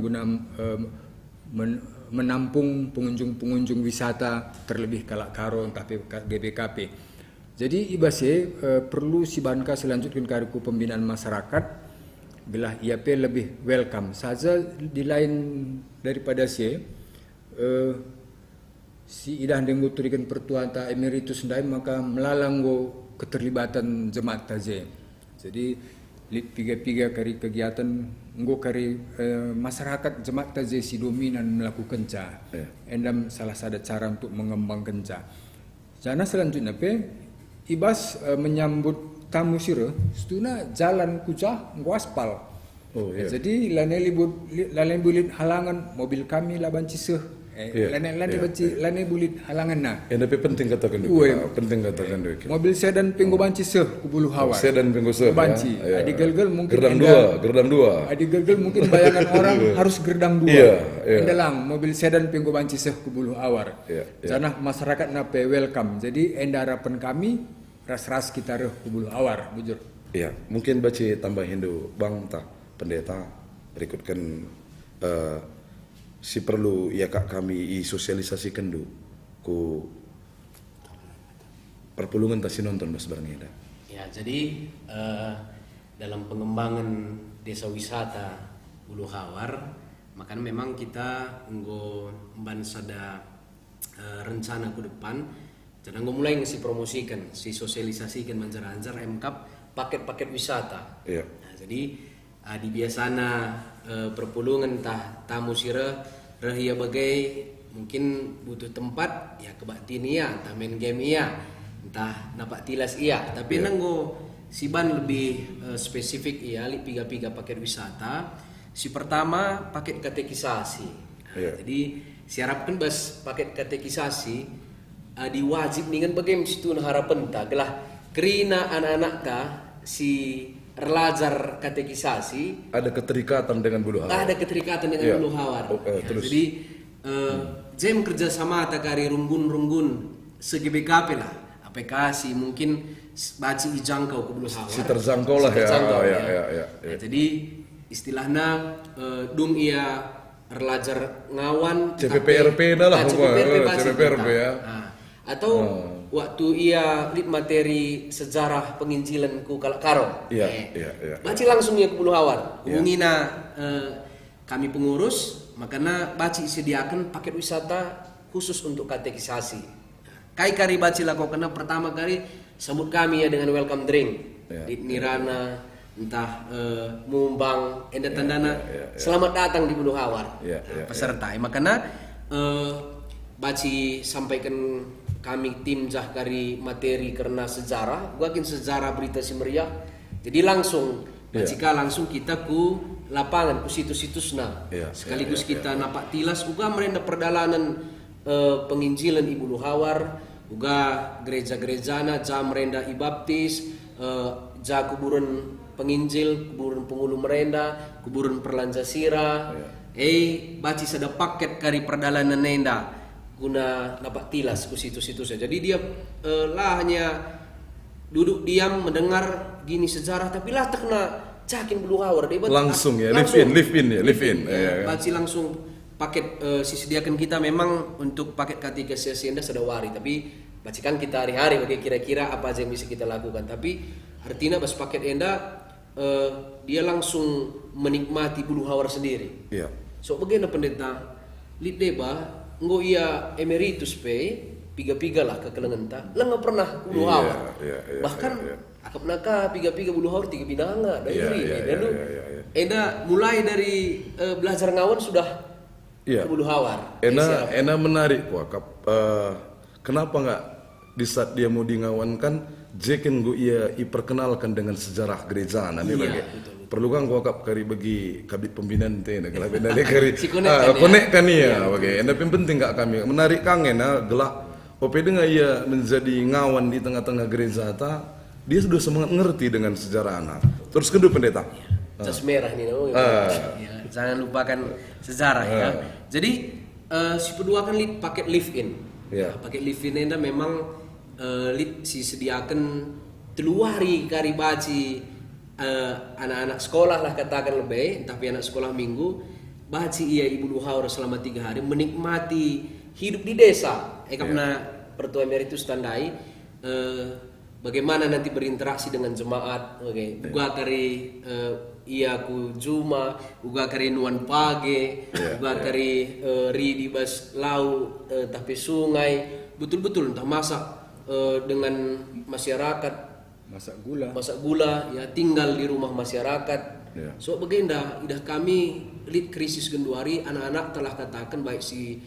guna menampung pengunjung wisata terlebih kalak karo entah GBKP. Jadi ibase perlu si banka selanjutkan kariku pembinaan masyarakat belah IAP lebih welcome saja di lain daripada si idah denggo turikan pertuan ta emeritus ndai maka melalanggo keterlibatan jemaat taze. Jadi piga kari kegiatan nggo kari masyarakat jemaat taze si dominan melakukan endam salah satu cara untuk mengembangkan Jana selanjutnya ibas menyambut tamu sira setuna jalan kucah nggo aspal. Jadi lane bulit halangan mobil kami lah banci lane bulit halangan na. Tapi penting katakan dulu. Penting katakan dulu. Mobil sedan pinggo banci ku bulu hawar. Sedan pinggo banci. Adi gel mungkin gerdang dua. Adi gel mungkin bayangan orang harus gerdang dua. Endalang mobil sedan pinggo banci ku bulu hawar. Janah masyarakat na pe welcome. Jadi enda harapan kami ras kita ku bulu hawar bujur. Iya, mungkin baca tambahin dulu Bang ta pendeta berikutkan si perlu ya kak kami sosialisasikan dulu ku perpulungan tasi nonton mas barangnya. Ya jadi dalam pengembangan desa wisata Bulu Hawar maka memang kita nggo bansada rencana ke depan jadi nggo mulai ngisi promosikan si sosialisasikan manjar-anjar MKAP paket-paket wisata. Nah, jadi di biasana perpulungan tamu sira rahia bagai mungkin butuh tempat ya kebatin iya entah main game iya entah napak tilas iya tapi nanggo si ban lebih spesifik iya li piga paket wisata si pertama paket katekisasi. Jadi siharapkan bas paket katekisasi diwajib dengan bagaimana situ harapan ta gelah kerina anak-anak ka si relajar katekisasi ada keterikatan dengan Bulu Hawar. Ada keterikatan dengan Bulu Hawar. Jadi jam kerjasama takari runggun se-GBKP lah. Aplikasi mungkin baci dijangkau ke Bulu Hawar. Si terjangkau lah ya. Jadi istilahnya dung ia relajar ngawan CPPRP dah lah, CPPRP CPPRP ya. Atau waktu ia lid materi sejarah penginjilan ku Kalakaro. Iya. Baci langsung ya ke Bulu Hawar. Hubungi kami pengurus, makanya baci sediakan paket wisata khusus untuk katekisasi. Kai kari baci lakukan pertama kali sambut kami ya dengan welcome drink. Di Nirana entah mumbang enda tandana selamat datang di Bulu Hawar peserta. Makanya baci sampaikan kami tim Jahkari materi karena sejarah, guakin sejarah berita si meriah. Jadi langsung jika langsung kita ku lapangan ku situs-situsna. Sekaligus kita napak tilas uga merenda perjalanan penginjilan Ibu Luhawar, uga gereja-gerejana ja merenda ibaptis, ja kuburan penginjil, kuburan pengulu merenda, kuburan perlanja sira. Baci sada paket kari perjalanan nenda guna dapat tilas ku situs-situsnya. Jadi dia lah hanya duduk diam mendengar gini sejarah, tapi lah tak kena cakin Bulu Hawar dia langsung ya, live in. Baci langsung paket sediakan kita memang untuk paket katekisasi enda sedawari, tapi baci kan kita hari-hari bagi kira-kira apa aja yang bisa kita lakukan. Tapi artinya bas paket enda dia langsung menikmati Bulu Hawar sendiri. So bagaimana pendeta lid deba ngo ia emeritus piga-piga lah ke kelengenta lah nggak pernah Bulu Hawar bahkan akap naka piga-piga Bulu Hawar 3 binanga dari lalu eda mulai dari belajar ngawan sudah ke Bulu Hawar. Ena menarik wakap kenapa nggak di saat dia mau dingawankan jekin gue ia iperkenalkan dengan sejarah gereja nanti bagi perlu kan gua kari bagi kabit pembinaan teh nah kalau benda kari konekkan ya bagi enda penting gak kami menarik kangen gelak ope dengan ia menjadi ngawan di tengah-tengah gereja dia sudah semangat ngerti dengan sejarah anak terus kedua pendeta jas merah nih jangan lupakan sejarah ya. Jadi si kedua kan paket live in paket live in enda memang si sediakan teluari kari baci anak-anak sekolah lah katakan lebih, tapi anak sekolah minggu baci ia Ibu Luhawar selama 3 hari menikmati hidup di desa. Karena Pertua Emeritus tandai bagaimana nanti berinteraksi dengan jemaat. Uga kari ia ku Juma, uga kari nuan page, uga kari ri di bas lau tapi sungai, betul-betul entah masak dengan masyarakat. Masak gula ya tinggal di rumah masyarakat. So begenda idah kami lid krisis genduari anak-anak telah katakan baik si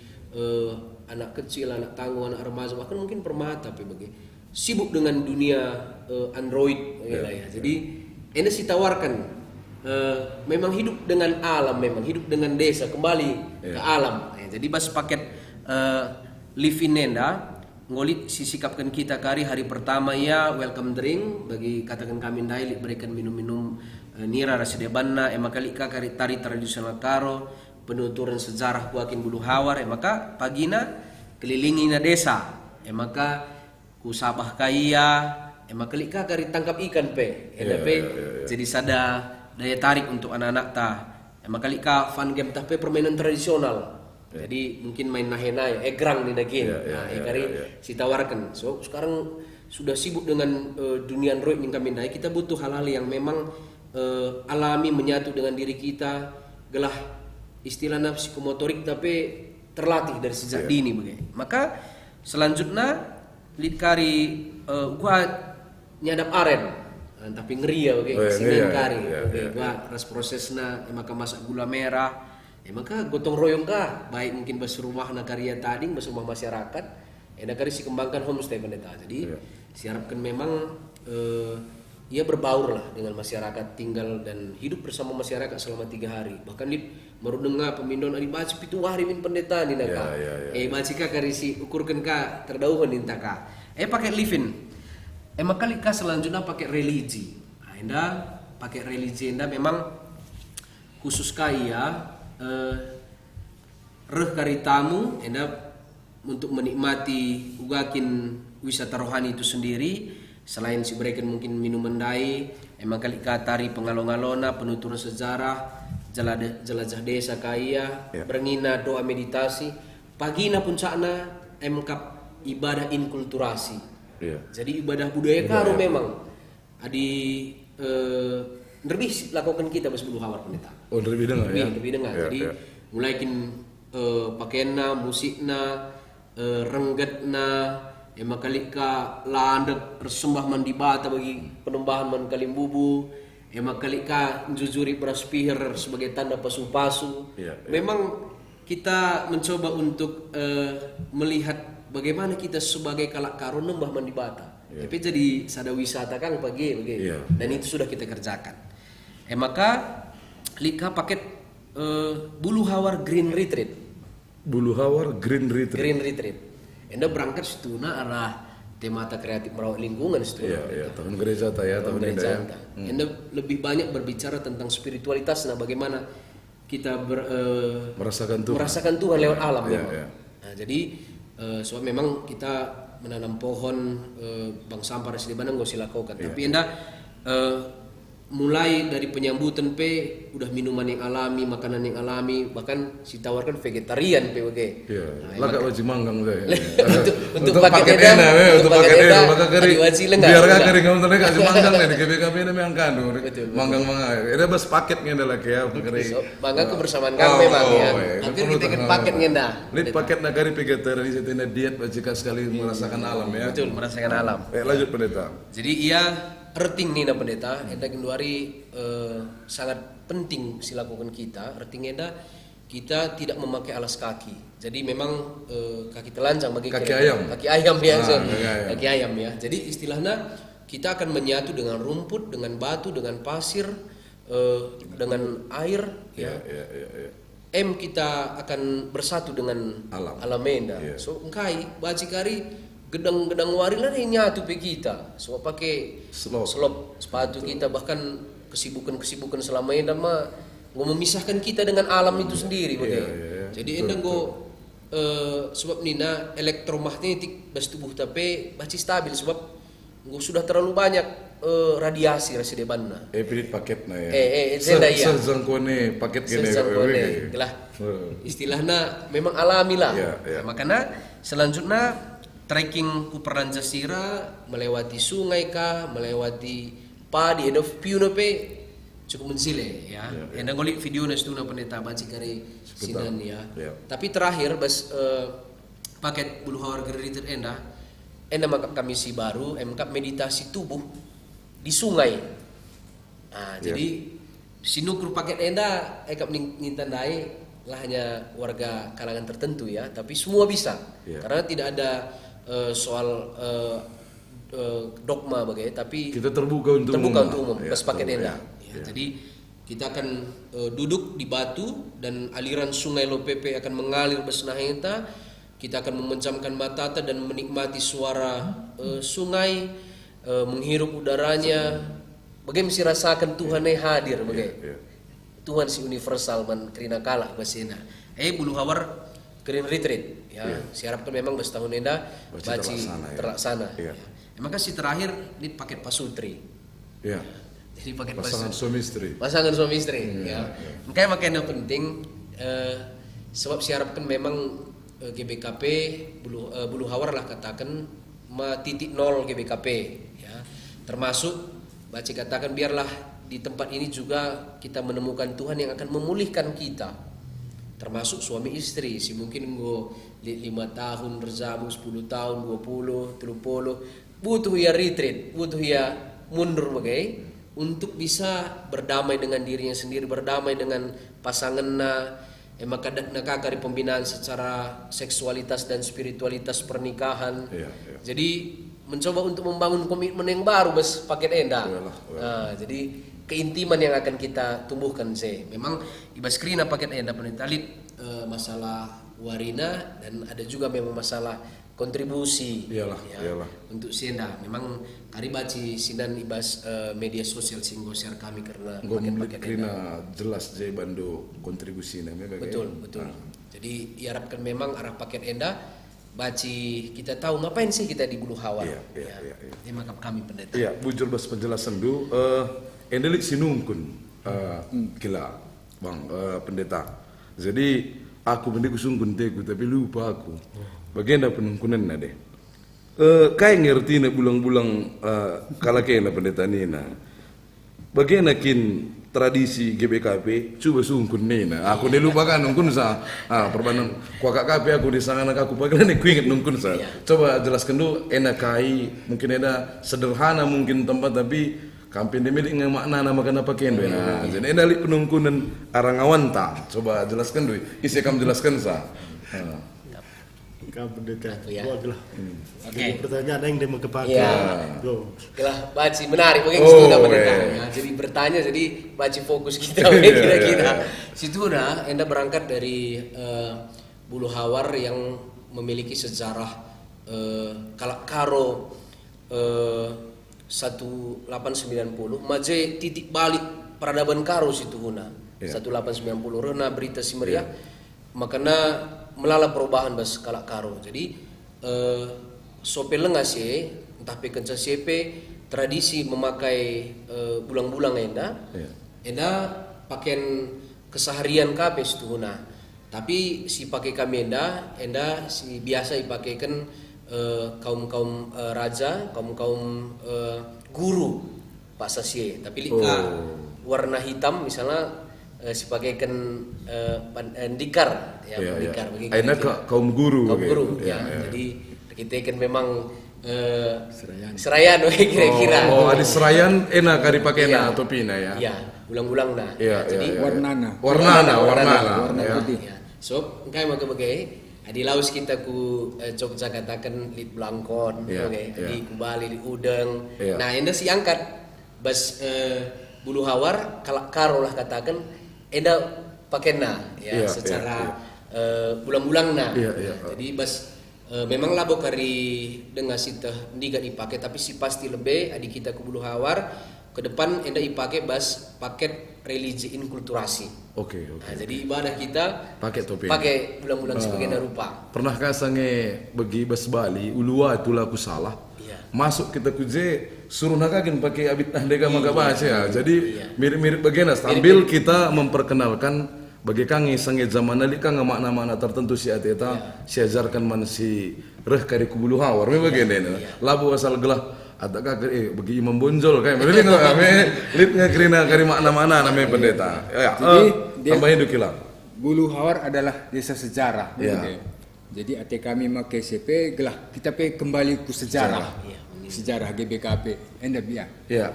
anak kecil, anak tangguh, anak remaja bahkan mungkin permata tapi bagi sibuk dengan dunia Android ya. Jadi ini si tawarkan memang hidup dengan alam, memang hidup dengan desa kembali ke alam. Jadi bas paket live in nenda ngolit sisikapkan kita kari hari pertama ya welcome drink bagi katakan kami ndai berikan minum-minum nira rasa debanna kali kari tari tradisional karo penuturan sejarah kuakin Bulu Hawar maka pagina kelilingi na desa maka kusabah kaya kali kari tangkap ikan jadi sada daya tarik untuk anak-anak kali fun game permainan tradisional. Jadi mungkin main nahe-nahe, egrang nih daging. Si tawarkan. So sekarang sudah sibuk dengan dunia Android yang kami naik. Kita butuh hal-hal yang memang alami menyatu dengan diri kita. Gelah istilahnya psikomotorik tapi terlatih dari sejak dini begini. Maka selanjutnya lidkari gua nyadap aren. Tapi ngeri ya singen kari. Gua ras prosesna maka masak gula merah. Maka gotong royong baik mungkin bas rumah na karya tading bas rumah masyarakat nakari si kembangkan homestay pendeta. Jadi siharapkan memang ia berbaur lah dengan masyarakat tinggal dan hidup bersama masyarakat selama 3 hari. Bahkan di baru dengar pemindon ari baci 7 hari min pendeta ni naka. Baci kari si ukurkan terdauhan ninta pakai live in. Makali selanjutnya pakai religi. Enda pakai religi enda memang khusus kaya reh kari tamu untuk menikmati ugakin wisata rohani itu sendiri selain si berikan mungkin minuman dai kali tari pengalon-alona penuturan sejarah jelajah desa kaya, Ya. berngina doa meditasi, pagina puncakna emkap ibadah inkulturasi. Iya. Jadi ibadah budaya karo memang adi lebih lakukan kita bas bulu hawar pendeta. Oh, lebih dengar ya. Lebih dengar. Ya, Jadi ya. mulai pakaianna, musikna, renggetna, makalika landep persembah mandi bata bagi penembahan man kalimbubu, makalika jujuri beras pihir sebagai tanda pasu-pasu. Ya, ya. Memang kita mencoba untuk melihat bagaimana kita sebagai kalak karo nembah mandi bata. Tapi jadi sada wisata kan pagi. Ya. Dan itu sudah kita kerjakan. Maka lika paket Bulu Hawar Green Retreat. Bulu Hawar Green Retreat. Green Retreat. Enda berangkat situ arah temata kreatif merawat lingkungan situ. Iya. Tahun gereja ta ya, tahun ini ya. Enda lebih banyak berbicara tentang spiritualitas, nah bagaimana kita merasakan Tuhan lewat alam Iya, memang. iya. Nah, jadi sebab memang kita menanam pohon bang sampah di mana nggak usah lakukan. Iya. Tapi enda mulai dari penyambutan udah minuman yang alami, makanan yang alami, bahkan ditawarkan vegetarian PWG. Iya. Lagak wajib manggang deh. Untuk paket edah, untuk paket edah, maka kari. lengkap. Biar kari kamu tadi kasih manggang deh di GBKP ini memang kan. Betul. Manggang. Ada bas paketnya adalah kayak kari. So, bangga kebersamaan kami memang ya. iya. Nanti kita kan paketnya dah. Ini paket nagari vegetarian di situ diet jika sekali merasakan alam ya. Betul, merasakan alam. Lanjut pendeta. Jadi ia erting nih pendeta, enda kenduari sangat penting silakukan kita. Erting enda kita tidak memakai alas kaki. Jadi memang kaki telanjang bagi Kaki ayam. Kaki ayam ya. Ah, so. kaki ayam. Kaki ayam ya. Jadi istilahnya kita akan menyatu dengan rumput, dengan batu, dengan pasir, dengan air. Ya. Kita akan bersatu dengan alam enda. Yeah. So engkai bacikari gedang-gedang warila nih nyatu pe kita. Semua pakai slop sepatu kita, bahkan kesibukan selama ini mah nggak memisahkan kita dengan alam itu sendiri. Jadi enda sebab nina elektromagnetik bas tubuh tapi masih stabil sebab nggak sudah terlalu banyak radiasi rasi debanna. Pilih paket na ya. Zenda ya. Sezangkone paket gini. Sezangkone. Istilahnya memang alami lah. Ya. Makanya selanjutnya trekking ku Peranjasira melewati sungai kah, melewati padi, ada view pe cukup mensile ya. Enda ngolik video na situ na pendeta baci kari sinan ya. Tapi terakhir bas paket Bulu Hawar Retreat enda makap kami si baru, makap meditasi tubuh di sungai. Nah, jadi sinukur paket enda ekap nintandai lah hanya warga kalangan tertentu ya, tapi semua bisa. Karena tidak ada soal dogma bagaimana, tapi kita terbuka untuk umum. Pas pakai denda. Jadi kita akan duduk di batu dan aliran sungai Lopepe akan mengalir besnaheta. Kita akan memejamkan mata dan menikmati suara sungai, menghirup udaranya. Bagaimana sih rasakan Tuhan yang hadir bagaimana? Tuhan si universal man krina kalah basina. Bulu Hawar Green Retreat ya. Siharapkan memang tahun enda baci terlaksana. Maka si terakhir ini paket pasutri. Ya. Jadi paket pasangan suami istri. Pasangan suami istri ya. Makanya penting sebab siharapkan memang GBKP Bulu Hawar lah katakan titik nol GBKP ya. Termasuk baci katakan biarlah di tempat ini juga kita menemukan Tuhan yang akan memulihkan kita, termasuk suami istri. Si mungkin 5 tahun berzamu, 10 tahun, 20, 30 butuh ya retreat, butuh ya mundur untuk bisa berdamai dengan dirinya sendiri, berdamai dengan pasangannya. Maka nakakari pembinaan secara seksualitas dan spiritualitas pernikahan. Jadi mencoba untuk membangun komitmen yang baru bes paket enda. Nah, jadi keintiman yang akan kita tumbuhkan sih. Memang ibas krina paket enda penetalit masalah warina dan ada juga memang masalah kontribusi. Iyalah. Untuk sienda. Memang kari baci sinan ibas media sosial singgo share kami karena paket krina jelas jay bandu kontribusinya. Betul. Jadi diharapkan memang arah paket enda baci kita tahu ngapain sih kita di Bulu Hawar. Ini makam kami pendeta. Iya, bujur bas penjelasan dulu. Endelik sinungkun gila Bang, pendeta. Jadi aku pendeta sungguh teku tapi lupa aku. Bagaimana penungkunan deh? Kayak ngerti na bulang-bulang kala kena pendeta nina. Bagaimana kin tradisi GBKP coba sungkun nina. Aku ne lupa kan nungkun sa. Perbanan kuaka KP aku di sana aku bagaimana nih inget nungkun sa. Coba jelaskan dulu enak kai mungkin ada sederhana mungkin tempat tapi kampin demi dengan makna nama kenapa kendo. Nah, jadi enak li penungkunan arang awanta. Coba jelaskan dulu. Isi kamu jelaskan sa. Kau pendeta. Ya. Wah, Oke. ada pertanyaan yang dia mau kepakai. Ya. Go. Kelah baci menarik bagaimana situ dah pendeta. weh. Nah, jadi bertanya jadi baci fokus kita kira-kira. Situ dah enda berangkat dari Bulu Hawar yang memiliki sejarah karo 1890 maje titik balik peradaban karo situ guna. 1890 rena berita si meriah makanya melala perubahan bas kalak karo. Jadi sope lengas ye entah pekenca sepe tradisi memakai bulang-bulang enda pakaian keseharian kape situ guna. Tapi si pakai kami enda si biasa dipakaikan kaum raja, kaum guru pak sasie. Tapi warna hitam misalnya si pakaikan dikar ya, dikar bagi Aina kaum guru. kaum gitu. guru ya. Jadi kita kan memang serayan kira-kira. Oh, ada serayan enak kari pakai na topina ya. Iya, ulang-ulang nah. Iya, Jadi Warnana. warna Warna ya. putih. ya. So, kai bagai adi laus kita ku Jogja katakan lit blangkon, Iya, Di Kubali di udang. Iya. Nah, enda si angkat bas Bulu Hawar karo lah katakan enda pakena ya Iya, secara bulang-bulang nah. Iya. Jadi bas memang labo kari dengan sitah ndiga dipakai tapi si pasti lebih adi kita ke Bulu Hawar ke depan enda dipakai bas paket religi inkulturasi. Oke. Nah, jadi ibadah kita Pakai topi. pakai bulan-bulan sebagai rupa. Pernahkah sange bagi bas Bali ulua itulah aku salah. Iya. Masuk kita kuje suruh nakakin pakai abit deka maka baca ya. Jadi mirip-mirip bagaimana sambil kita memperkenalkan bagi kangi sange zaman nali kang makna-makna tertentu si ateta si ajarkan man si reh kari Bulu Hawar me bagaimana. Labu asal gelah adakah bagi Imam Bonjol kayak bener nggak kami lit ngekrina kari makna-makna namanya pendeta. Ya, Jadi, dia- tambahin dulu kilang. Bulu Hawar adalah desa sejarah. Iya. Oke. Jadi ate kami make CP gelah kita pe kembali ke sejarah. Sejarah GBKP. Enda biar. Ya,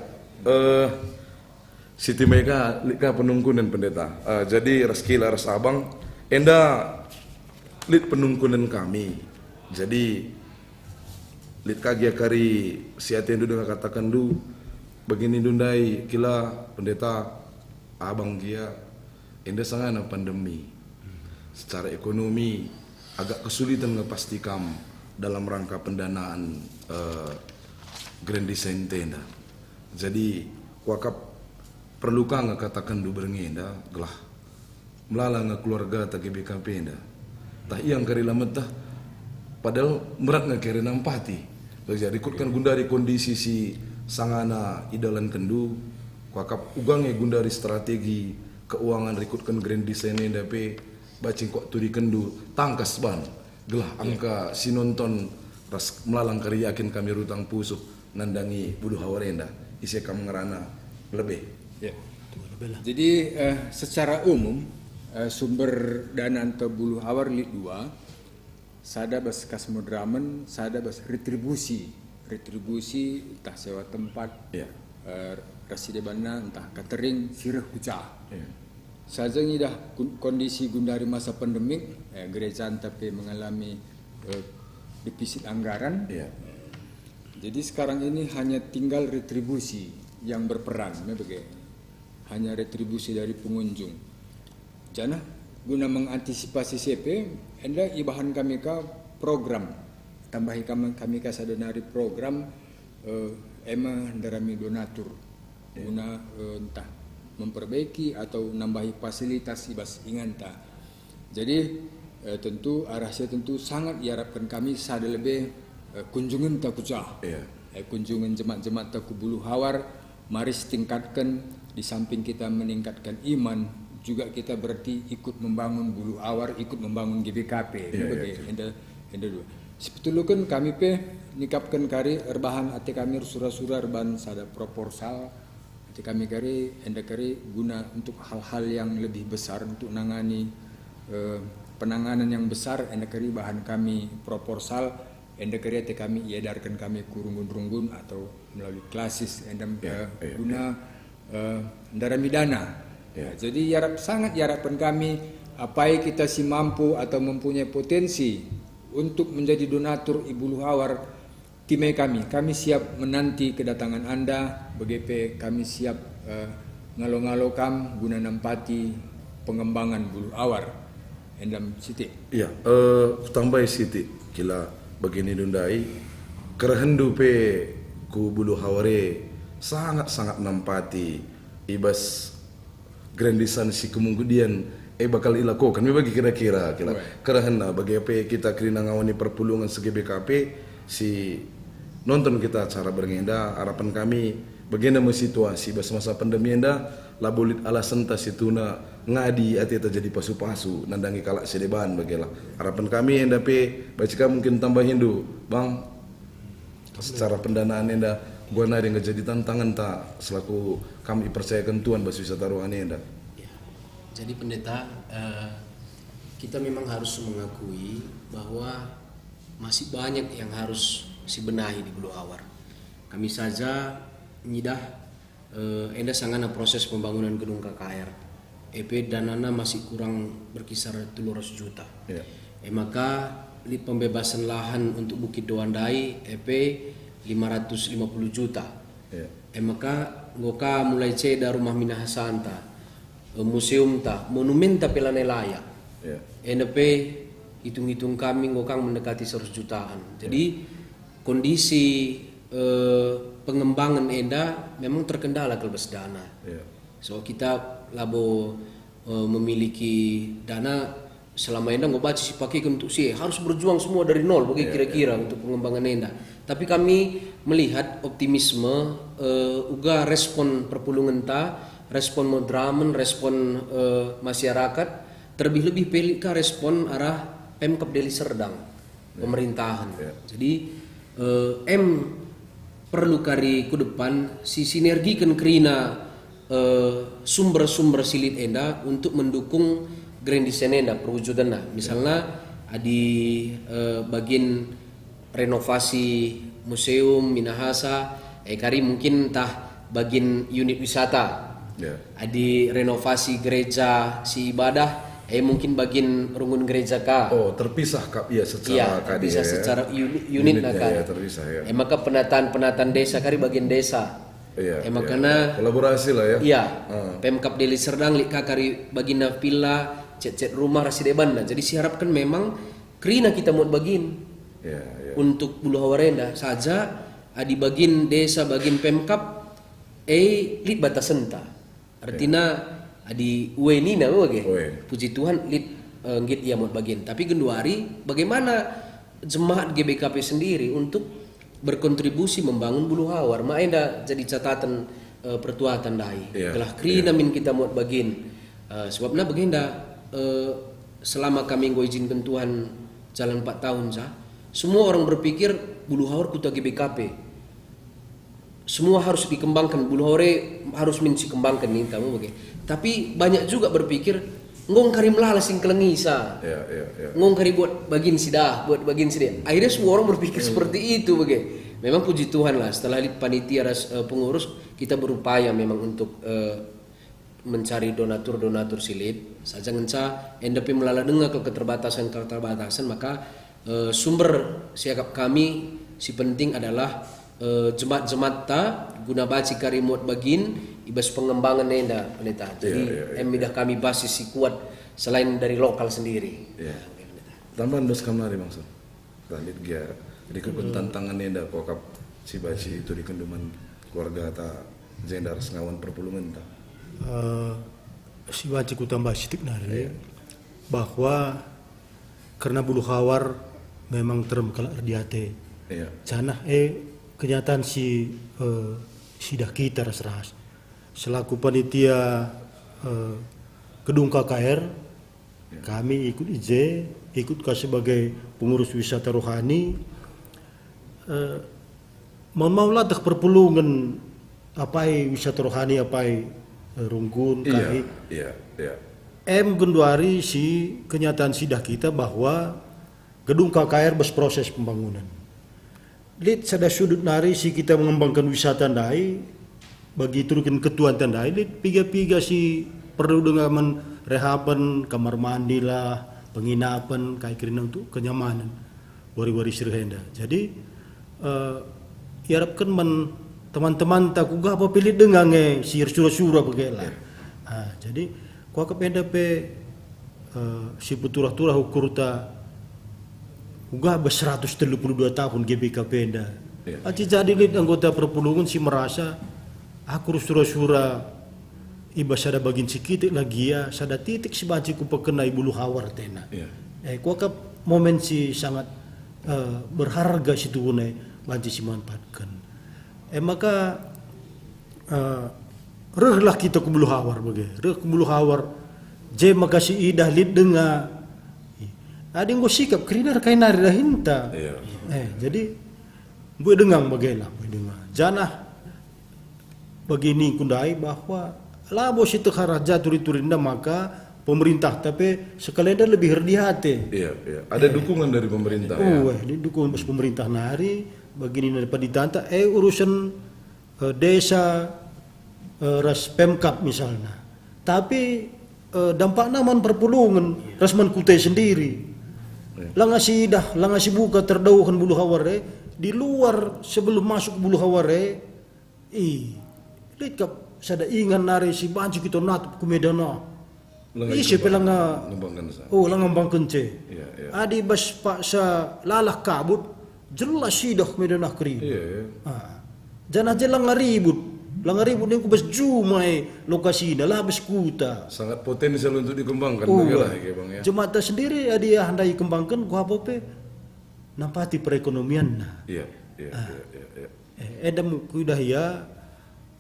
Siti Mega lika penungkunan pendeta. Jadi reski laras abang, enda lit penungkunan kami. Jadi lit kagia kari siatin dulu katakan du begini dundai kila pendeta abang gia enda sangana pandemi secara ekonomi agak kesulitan ngepastikan dalam rangka pendanaan grand design tenda. Jadi wakap perlu kang katakan du berngenda gelah melala nga keluarga tak GBKP enda. Tah yang kari lamet tah padahal merat nga kere nampati. Jadi ikutkan gundari kondisi si sangana idalan kendu wakap ugang gundari strategi keuangan rikutkan grand design enda pe bacing kok turi kendu tangkas ban gelah angka si nonton ras melalang kari yakin kami rutang pusuk nandangi Bulu Hawar enda isi kamu ngerana lebih. Ya. Jadi secara umum sumber dana untuk Bulu Hawar Lit 2 sada bas kasmodramen, sada bas retribusi entah sewa tempat, Ya. residebana entah catering, sirah huja. Ya. Saja ini dah kondisi gundari masa pandemik, gereja tapi mengalami defisit anggaran. Ya. Jadi sekarang ini hanya tinggal retribusi yang berperan, hanya retribusi dari pengunjung. Jana guna mengantisipasi CP, anda ibahan kami ka program, tambahi kami ka sadanari program ema darami donatur, guna entah memperbaiki atau nambahi fasilitas ibas inganta. Jadi tentu arahnya tentu sangat diharapkan kami sada lebih kunjungan tak kucah. Iya. Kunjungan jemaat-jemaat tak Bulu Hawar mari tingkatkan di samping kita meningkatkan iman juga kita berarti ikut membangun Bulu Awar, ikut membangun GBKP. Enda dua. Sebetulnya kan kami nikapkan kari erbahan ati kami surah-surah erbahan sada proposal ati kami kari enda kari guna untuk hal-hal yang lebih besar untuk nangani penanganan yang besar enda kari bahan kami proposal enda kari ati kami iedarkan kami kurungun-runggun atau melalui klasis enda guna darami dana. Jadi sangat harapan kami apa kita si mampu atau mempunyai potensi untuk menjadi donatur Ibu Luhawar timai kami siap menanti kedatangan Anda BGP, kami siap ngalo-ngalo kam guna nampati pengembangan Bulu Awar endam Siti. Iya, tambah Siti kila begini dundai kerehendu ku Bulu Haware sangat nampati ibas grandisan si kemudian bakal ilakukan bagi kira-kira kerahena bagi apa kita krina ngawani perpulungan segi BKP si nonton kita acara berngenda harapan kami bagaimana situasi masa pandemi enda labulit alasan tas ituna ngadi ati terjadi pasu-pasu nandangi kalak sedeban bagilah harapan kami enda baca mungkin tambahin dulu bang secara pendanaan enda gua nari ngejadi tantangan tak selaku kami percayakan Tuhan bas wisata rohani enda. Jadi pendeta, kita memang harus mengakui bahwa masih banyak yang harus dibenahi di Bulu Awar. Kami saja nyidah enda sangana proses pembangunan gedung KKR. EP danana masih kurang berkisar 300 juta. Yeah. Maka di pembebasan lahan untuk Bukit Doandai EP 550 juta. Yeah. Maka ngoka mulai ceda rumah Minahasanta. Museum ta, monumen ta pelane layak. NP hitung-hitung kami ngokang mendekati 100 jutaan. Jadi kondisi pengembangan enda memang terkendala kelebas dana. So kita labo memiliki dana selama enda ngobaci si pakai untuk si harus berjuang semua dari nol bagi kira-kira untuk pengembangan enda. Tapi kami melihat optimisme uga respon perpulungan ta respon modramen, respon masyarakat, terlebih-lebih pelika respon arah Pemkab Deli Serdang, pemerintahan. Jadi perlu kari ke depan si sinergikan kerina sumber-sumber silit enda untuk mendukung grand design enda perwujudannya. Misalnya di bagian renovasi museum Minahasa, kari mungkin bagian unit wisata. Di renovasi gereja si ibadah mungkin bagian rungun gereja ka terpisah kak ya secara terpisah secara unit kan terpisah maka penataan desa kari bagian desa makanya kolaborasi lah ya Pemkab Deli Serdang lika kari bagian villa cet rumah rasideban jadi siharapkan memang kerina kita mau bagian untuk Bulu Hawarenda saja di bagian desa bagian Pemkab lit batasan ta artinya di uenina puji Tuhan lit ngit ia mau bagian tapi genduari bagaimana jemaat GBKP sendiri untuk berkontribusi membangun Bulu Hawar maenda jadi catatan pertuatan dai telah krina min kita mau bagian sebabnya begenda selama kami izinkan Tuhan jalan 4 tahun semua orang berpikir Bulu Hawar kuta GBKP semua harus dikembangkan Bulu Hore harus kembangkan nih tamu bagai tapi banyak juga berpikir ngong karim lala sing kelengisa ngong kari buat bagian sidah buat bagian sidah akhirnya semua orang berpikir seperti itu bagai memang puji Tuhan lah setelah panitia pengurus kita berupaya memang untuk mencari donatur silit saja ngenca NDP melala dengar ke keterbatasan maka sumber siagap kami si penting adalah jemaat ta guna baci karimot bagin ibas pengembangan enda pendeta. Jadi dah kami basis si kuat selain dari lokal sendiri. Tambahan dos kamari maksud. Tadi dia jadi tantangan enda kokap si baci itu di kenduman keluarga ta jendar sengawan perpulungan ta. Si baci ku tambah sitik nari bahwa karena Bulu Hawar memang terem kalak erdiate. Canah kenyataan si sidah kita ras selaku panitia gedung KKR, kami ikut ikut sebagai pengurus wisata rohani. Memaulah tak perpulungan apai wisata rohani apai runggun kai. Iya. Genduari si kenyataan sidah kita bahwa gedung KKR berproses pembangunan. Lid sada sudut nari si kita mengembangkan wisata ndai bagi turun ketuan tandai lid piga-piga si perlu dengan rehaban kamar mandi lah, penginapan kai kirina untuk kenyamanan wari-wari sirhenda. Jadi harapkan teman-teman tak gua apa pilih dengan sir surah-surah begela. Jadi kuah kependa pe si puturah-turah ukur ta uga 132 tahun GBKP enda. Aci jadi lid anggota perpulungan si merasa aku surah-surah iba sada bagin sikitik lagi ya sada titik si banci ku pekenai bulu hawar tena. Kuah kap momen si sangat berharga si tunai banci si manfaatkan. Maka rehlah kita ke bulu hawar bagai reh ke bulu hawar je makasih idah lid denga ada yang sikap kerina kain nari dah hinta jadi gue dengang bagaimana gue dengar janah begini kundai bahwa labo si tekharah jatuh-turinda maka pemerintah tapi sekalian dah lebih hati. Ada dukungan dari pemerintah dukungan pemerintah nari begini daripada ditanta urusan desa ras Pemkap misalnya. Tapi dampak naman perpulungan rasman kutai sendiri. Langasi buka terdauhan bulu haware di luar sebelum masuk bulu haware. Lihat kap sada ingan nari si banci kita natup ke medana. Siapa langambang kence. Adi bas pak sa lalah kabut jelas sidah medana keri. Jangan aja langaribut yang kubas jumai lokasi dah labis kuta. Sangat potensial untuk dikembangkan Bang ya. Jemaat sendiri dia handai kembangkan ku apa pe nampati perekonomian nah. Edam kudah ya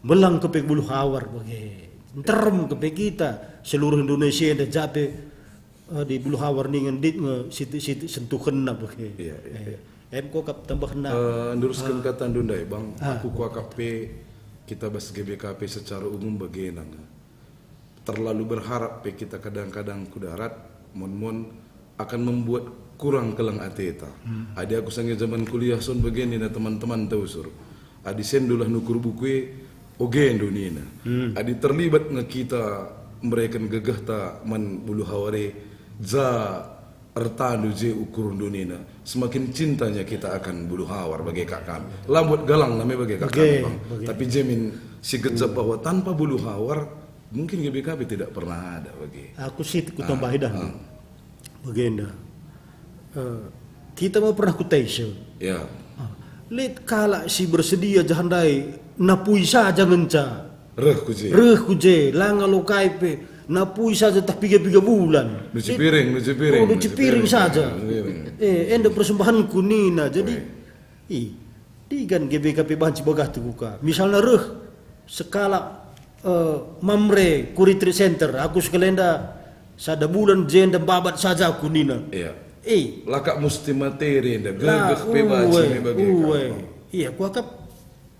melang ke bulu hawar bagi. Terem ke kita seluruh Indonesia dah jape di bulu hawar ni ngendit siti sentuhan na bagi. Ko kap tambah na. Nduruskan kata Ndundai Bang, aku kuakap kita bahas GBKP secara umum bagaimana terlalu berharap kita kadang-kadang kudarat mon akan membuat kurang kelang ateta. Adi aku sange zaman kuliah son begini na teman-teman tahu sur. Adi sendulah nukur buku oge Indonina. Adi terlibat nge kita mereka gegah ta man bulu haware za ertanu je ukur Indonina. Semakin cintanya kita akan bulu hawar bagi kak kami. Lambut galang namanya bagi kak kami Bang. Tapi jamin si gejap bahwa tanpa bulu hawar mungkin GBKP tidak pernah ada bagi. Aku sih ku tambahin dah. Bagenda. Kita mau pernah kutai show. Lihat kala si bersedia jahandai napui saja ngenca. Reh kuje langa lokai pe. Napui saja tak 3 bulan. Nuci piring saja. Enda persembahan kunina. Jadi, di kan GBKP banci bagah tu buka. Misalnya skala Mamre Kuritri Center. Aku sekalenda sada bulan jenda babat saja kunina. Lakak musti materi enda gegeh pe banci bagi. Aku akap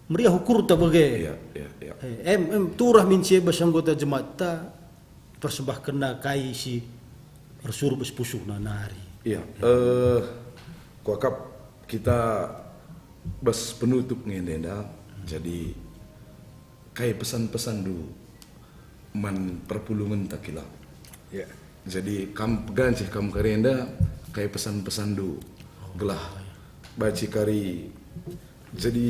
meriah ukur ta bagai. Turah mincie basanggota jemaat ta persembahkan na kai si bersuruh bespusuh na nari. Kuakap kita bas penutup ngendenda. Jadi kai pesan-pesan du man perpulungan takila. Jadi kam pegan sih kam karenda kai pesan-pesan du gelah baci kari. Jadi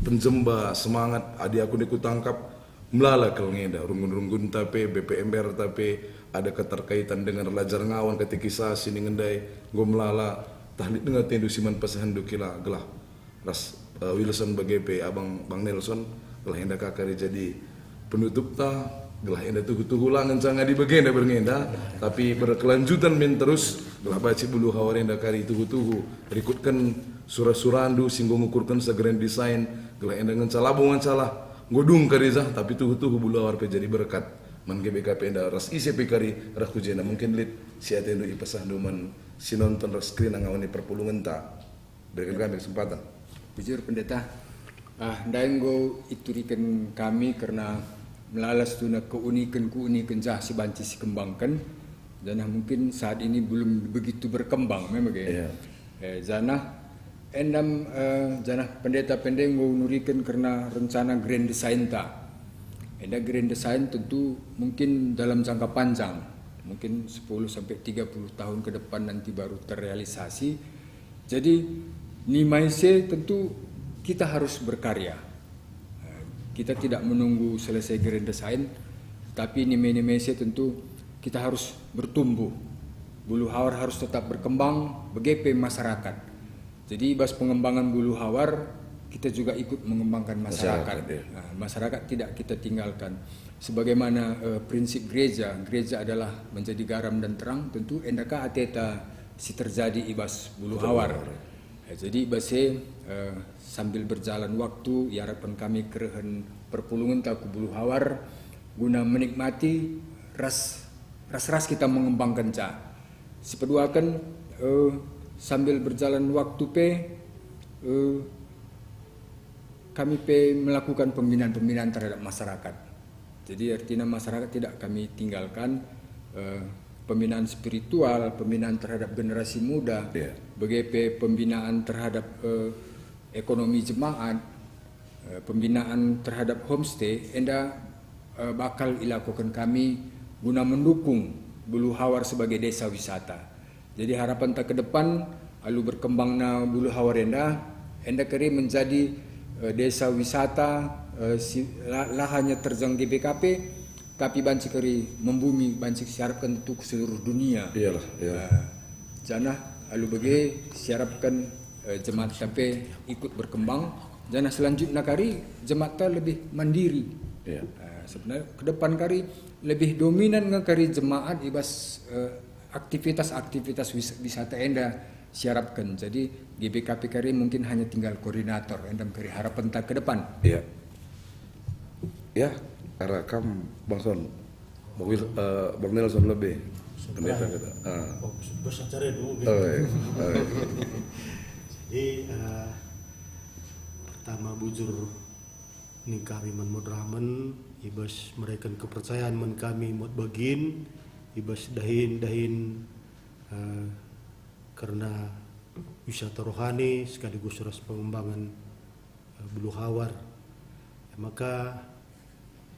penjemba semangat adi aku niku tangkap melala kalau ngeda rungun-rungun tapi BPMR tapi ada keterkaitan dengan lajar ngawan ketika sini ngendai gue melala tahlit dengan tendu siman pasahan dukila gelah ras Wilson BGP abang Bang Nelson gelah enda kakari jadi penutup ta gelah enda tuhu langan sangat di bagenda berngenda tapi berkelanjutan men terus gelah baci bulu hawar enda kari tuhu berikutkan surah-surandu singgung ukurkan segeren desain gelah enda ngencalabungan salah godung karizah tapi tuh bulu hawar jadi berkat man GBKP enda ras ise pikari ras kujena mungkin lit si atendo ipasah man si nonton ras screen ngawani perpulungan ta. Berikan kami kesempatan. Bujur pendeta, ndaenggo iturikan kami karena melalas tuna keunikan jah si banci si kembangkan. Janah mungkin saat ini belum begitu berkembang memang ya. Janah endam janah pendeta pendenggo nurikan karena rencana grand design ta. Enda grand design tentu mungkin dalam jangka panjang, mungkin 10 sampai 30 tahun ke depan nanti baru terrealisasi. Jadi Nimaise tentu kita harus berkarya. Kita tidak menunggu selesai grand design, tapi Nimaise tentu kita harus bertumbuh. Bulu Hawar harus tetap berkembang begitu masyarakat. Jadi bas pengembangan Bulu Hawar kita juga ikut mengembangkan masyarakat. Masyarakat tidak kita tinggalkan. Sebagaimana prinsip gereja adalah menjadi garam dan terang. Tentu endaka ateta si terjadi ibas Bulu Hawar. Jadi base sambil berjalan waktu, harapan kami kerehen perpulungan taku Bulu Hawar guna menikmati ras kita mengembangkan ca. Sepeduakan sambil berjalan waktu kami melakukan pembinaan terhadap masyarakat. Jadi artinya masyarakat tidak kami tinggalkan, pembinaan spiritual, pembinaan terhadap generasi muda, begitu pembinaan terhadap ekonomi jemaat, pembinaan terhadap homestay, enda bakal dilakukan kami guna mendukung Bulu Hawar sebagai desa wisata. Jadi harapan tak ke depan, alu berkembangnya Bulu Hawar enda keri menjadi desa wisata, lahannya terjang GBKP, tapi banci keri membumi, banci siarapkan untuk seluruh dunia. Iyalah. Janah alu bagi siarapkan jemaat KP ikut berkembang. Janah selanjutnya kari jemaat lebih mandiri. Sebenarnya ke depan kari lebih dominan ngakari jemaat ibas aktivitas wisata enda siarapkan. Jadi GBKP kari mungkin hanya tinggal koordinator endam kari harapan tak ke depan. Iya. Ya, karena Bang Son, Bang Nelson lebih pendeta kita. Bos acara dulu. Jadi pertama bujur ni kami menmodramen ibas mereka kepercayaan men kami mod bagin ibas dahin karena wisata rohani sekaligus ras pengembangan Bulu Hawar. Maka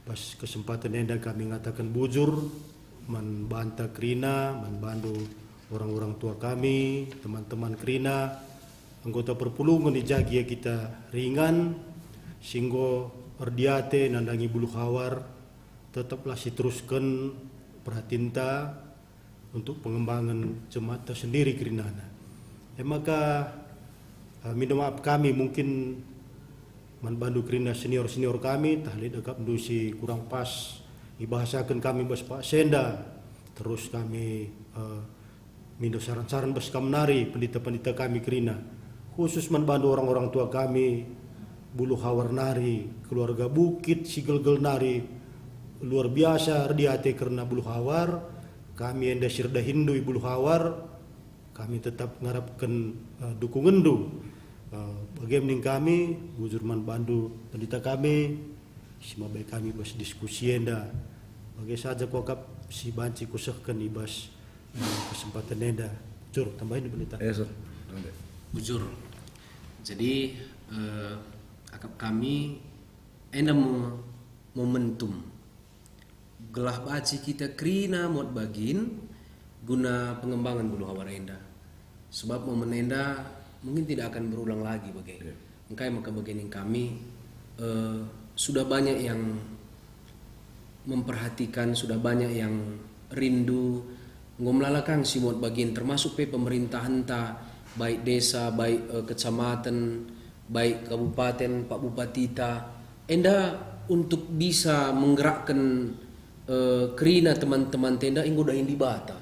pas kesempatan enda kami mengatakan bujur membanta Krina, membantu orang-orang tua kami, teman-teman Krina, anggota perpulungan di Jagia kita ringan, singgo erdiate nandangi Bulu Hawar, tetaplah teruskan perhatinta untuk pengembangan jemaat sendiri Krinana. Maka minta maaf kami mungkin manbandu Krina senior kami tahlid agak mendusi kurang pas dibahasakan kami bas Pak Senda, terus kami minta saran-saran bas kamnari pendeta-pendeta kami Krina, khusus manbandu orang-orang tua kami Bulu Hawar nari, keluarga Bukit Sigel-gel nari luar biasa erdiate karena Bulu Hawar. Kami enda sirda Hindu Bulu Hawar, kami tetap mengharapkan dukungan bagaimana kami bujurman bandu pendeta kami simabai kami bas diskusi enda bagai saja kokap si banci kusahkan ibas kesempatan enda jur tambahin pendeta. Bujur. Jadi akap kami enda momentum gelah baci kita Krina mod bagin guna pengembangan Bulu Hawar enda. Sebab momen enda mungkin tidak akan berulang lagi bagai. Maka begini kami sudah banyak yang memperhatikan, sudah banyak yang rindu ngomlalakan si mod bagin termasuk pemerintahan ta baik desa, baik kecamatan, baik kabupaten, Pak Bupati ta enda untuk bisa menggerakkan Krina teman-teman tenda inggo dahin di bata.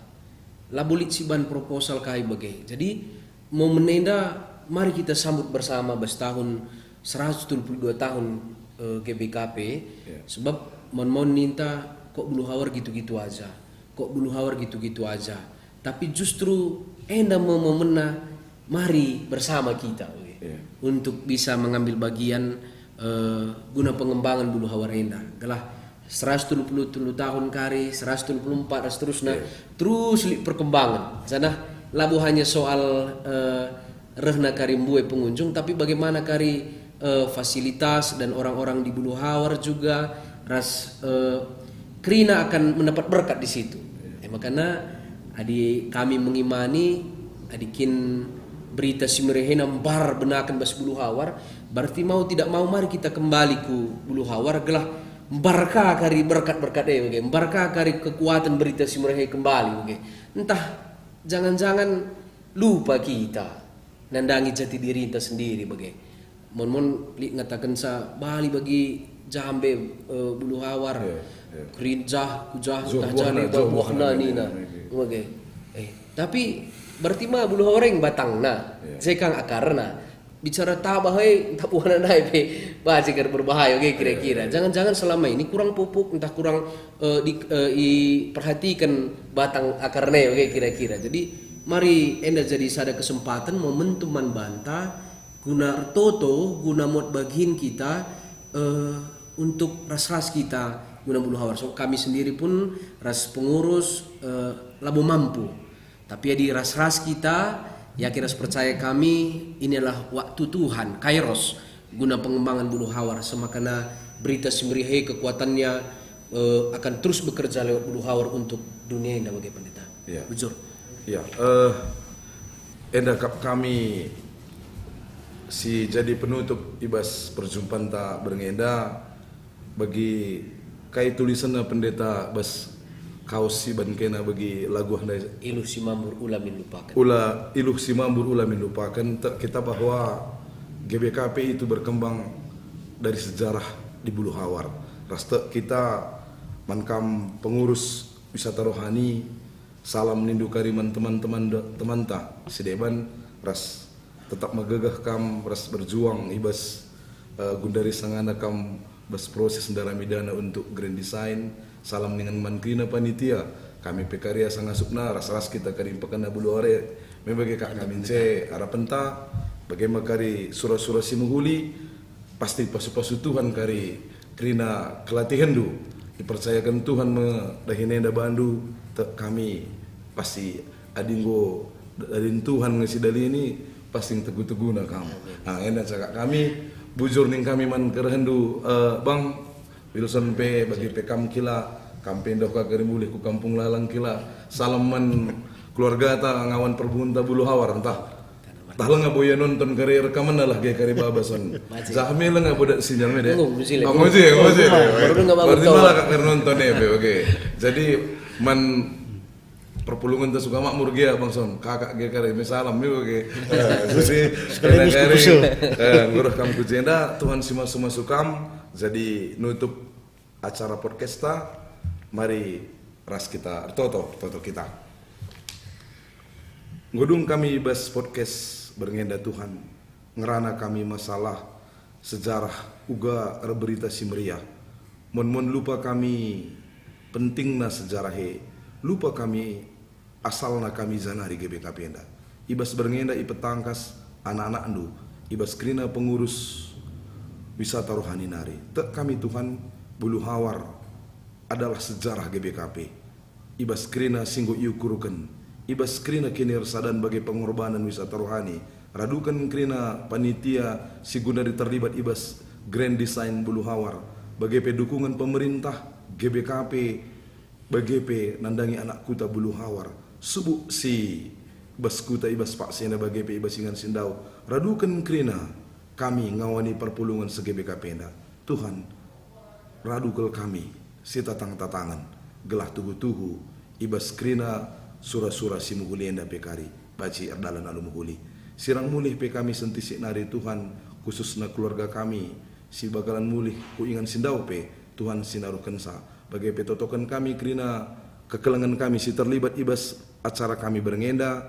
Labulit siban proposal kai bagai. Jadi momen enda mari kita sambut bersama tahun 172 tahun GBKP sebab mon ninta kok Bulu Hawar gitu-gitu aja, kok Bulu Hawar gitu-gitu aja. Tapi justru enda memena mari bersama kita untuk bisa mengambil bagian guna pengembangan Bulu Hawar enda. Gelah 130 tahun kari, 124 dan seterusnya, terus perkembangan. Sana labu hanya soal rehna kari mbue pengunjung, tapi bagaimana kari fasilitas dan orang-orang di Bulu Hawar juga Krina akan mendapat berkat di situ. Makanya kami mengimani adikin berita Simrehena bar benakan bas Bulu Hawar, berarti mau tidak mau mari kita kembali ku Bulu Hawar gelah barkah kari berkat-berkat barkah kari kekuatan berita Simrehe kembali entah jangan-jangan lupa kita nandangi jati diri kita sendiri mon ngatakan sa bali bagi jambe Bulu Hawar kerinjah kujah jani buahna nina tapi berarti mah Bulu Hawar yang batangna sekang akarna bicara tabah entah buahna naik baca berbahaya kira-kira jangan-jangan selama ini kurang pupuk entah kurang diperhatikan batang akarnya kira-kira. Jadi mari enda jadi ada kesempatan momentum banta guna toto guna mod bagian kita untuk ras-ras kita guna Bulu Hawar. So kami sendiri pun ras pengurus labu mampu, tapi ya di ras-ras kita ya kira percaya kami inilah waktu Tuhan Kairos guna pengembangan Bulu Hawar. Semakana berita Simrihe kekuatannya akan terus bekerja lewat Bulu Hawar untuk dunia indah bagi pendeta. Ya. Bujur. Ya, enda kami si jadi penutup ibas perjumpaan tak berengenda bagi kai tulisan pendeta bas kaos si ban kena bagi lagu handai Iluh si mambur ula min lupakan. Iluh si mambur ula min lupakan. Kita bahwa GBKP itu berkembang dari sejarah di Bulu Hawar. Rasta kita mankam pengurus wisata rohani salam nindu kariman teman ta sedeban ras tetap megegah kam ras berjuang ibas gundari sangana kam bas proses dalamidana untuk grand design. Salam dengan mankrina panitia kami pekarya sangasupna ras-ras kita karim pekana Bulu Hawar membagi kak kami arapenta bagaimana kari surah-surah simuhuli pasti pasu-pasu Tuhan kari krina kelatihan du dipercayakan Tuhan medahinenda bandu kami pasti adinggo dari Tuhan ngisi dali ini pasti teguh-teguna kamu. Nah enak cakap kami bujur ning kami man kerendu Bang Wilson P bagi pekam kila kampen doka kerimulih ku kampung lalang kila salaman keluarga ta ngawan perbunta Bulu Hawar entah lah boya nonton kari rekaman lah gaya kari babasan zahmi lah budak sinyal mede ngoji berarti malah kak nonton oke jadi man perpulungan tu suka makmur gia Bang Son kakak gaya kari misalam oke jadi kari nguruh kam kujenda Tuhan sima sukam. Jadi nutup acara podcast mari ras kita toto kita ngudung kami bas podcast berngenda Tuhan ngerana kami masalah sejarah uga berita Simria mon lupa kami pentingna sejarah lupa kami asalna kami zanari GBKP enda ibas berngenda ipetangkas anak-anak andu ibas krina pengurus wisata rohani nari. Kami Tuhan Bulu Hawar adalah sejarah GBKP. Ibas krina singgo iukurukan. Ibas krina kini resadan bagi pengorbanan wisata rohani. Radukan krina panitia sigundari terlibat ibas grand design Bulu Hawar. Bagi dukungan pemerintah GBKP. Bagi nandangi anak kuta Bulu Hawar. Subuh si ibas kuta ibas pak sena bagi ibas ingan sindau. Radukan krina kami ngawani perpulungan se-GBKP enda. Tuhan radukal kami si tatang-tatangan gelah tuhu-tuhu ibas krina surah-surah si muhuli enda pekari baci erdalan alu muhuli sirang mulih pe kami sentisik nari Tuhan khususna keluarga kami si bakalan mulih ku ingan sindau pe Tuhan sinarukan sa bagai pe totokan kami krina kekelengan kami si terlibat ibas acara kami berngenda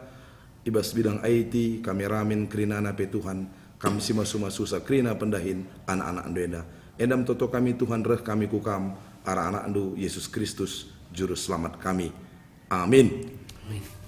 ibas bidang IT kameramen krina na pe Tuhan kami sima susah krina pendahin anak-anak endenda endam toto kami Tuhan reh kami kukam anak-anak Yesus Kristus juru selamat kami. Amin. Amin.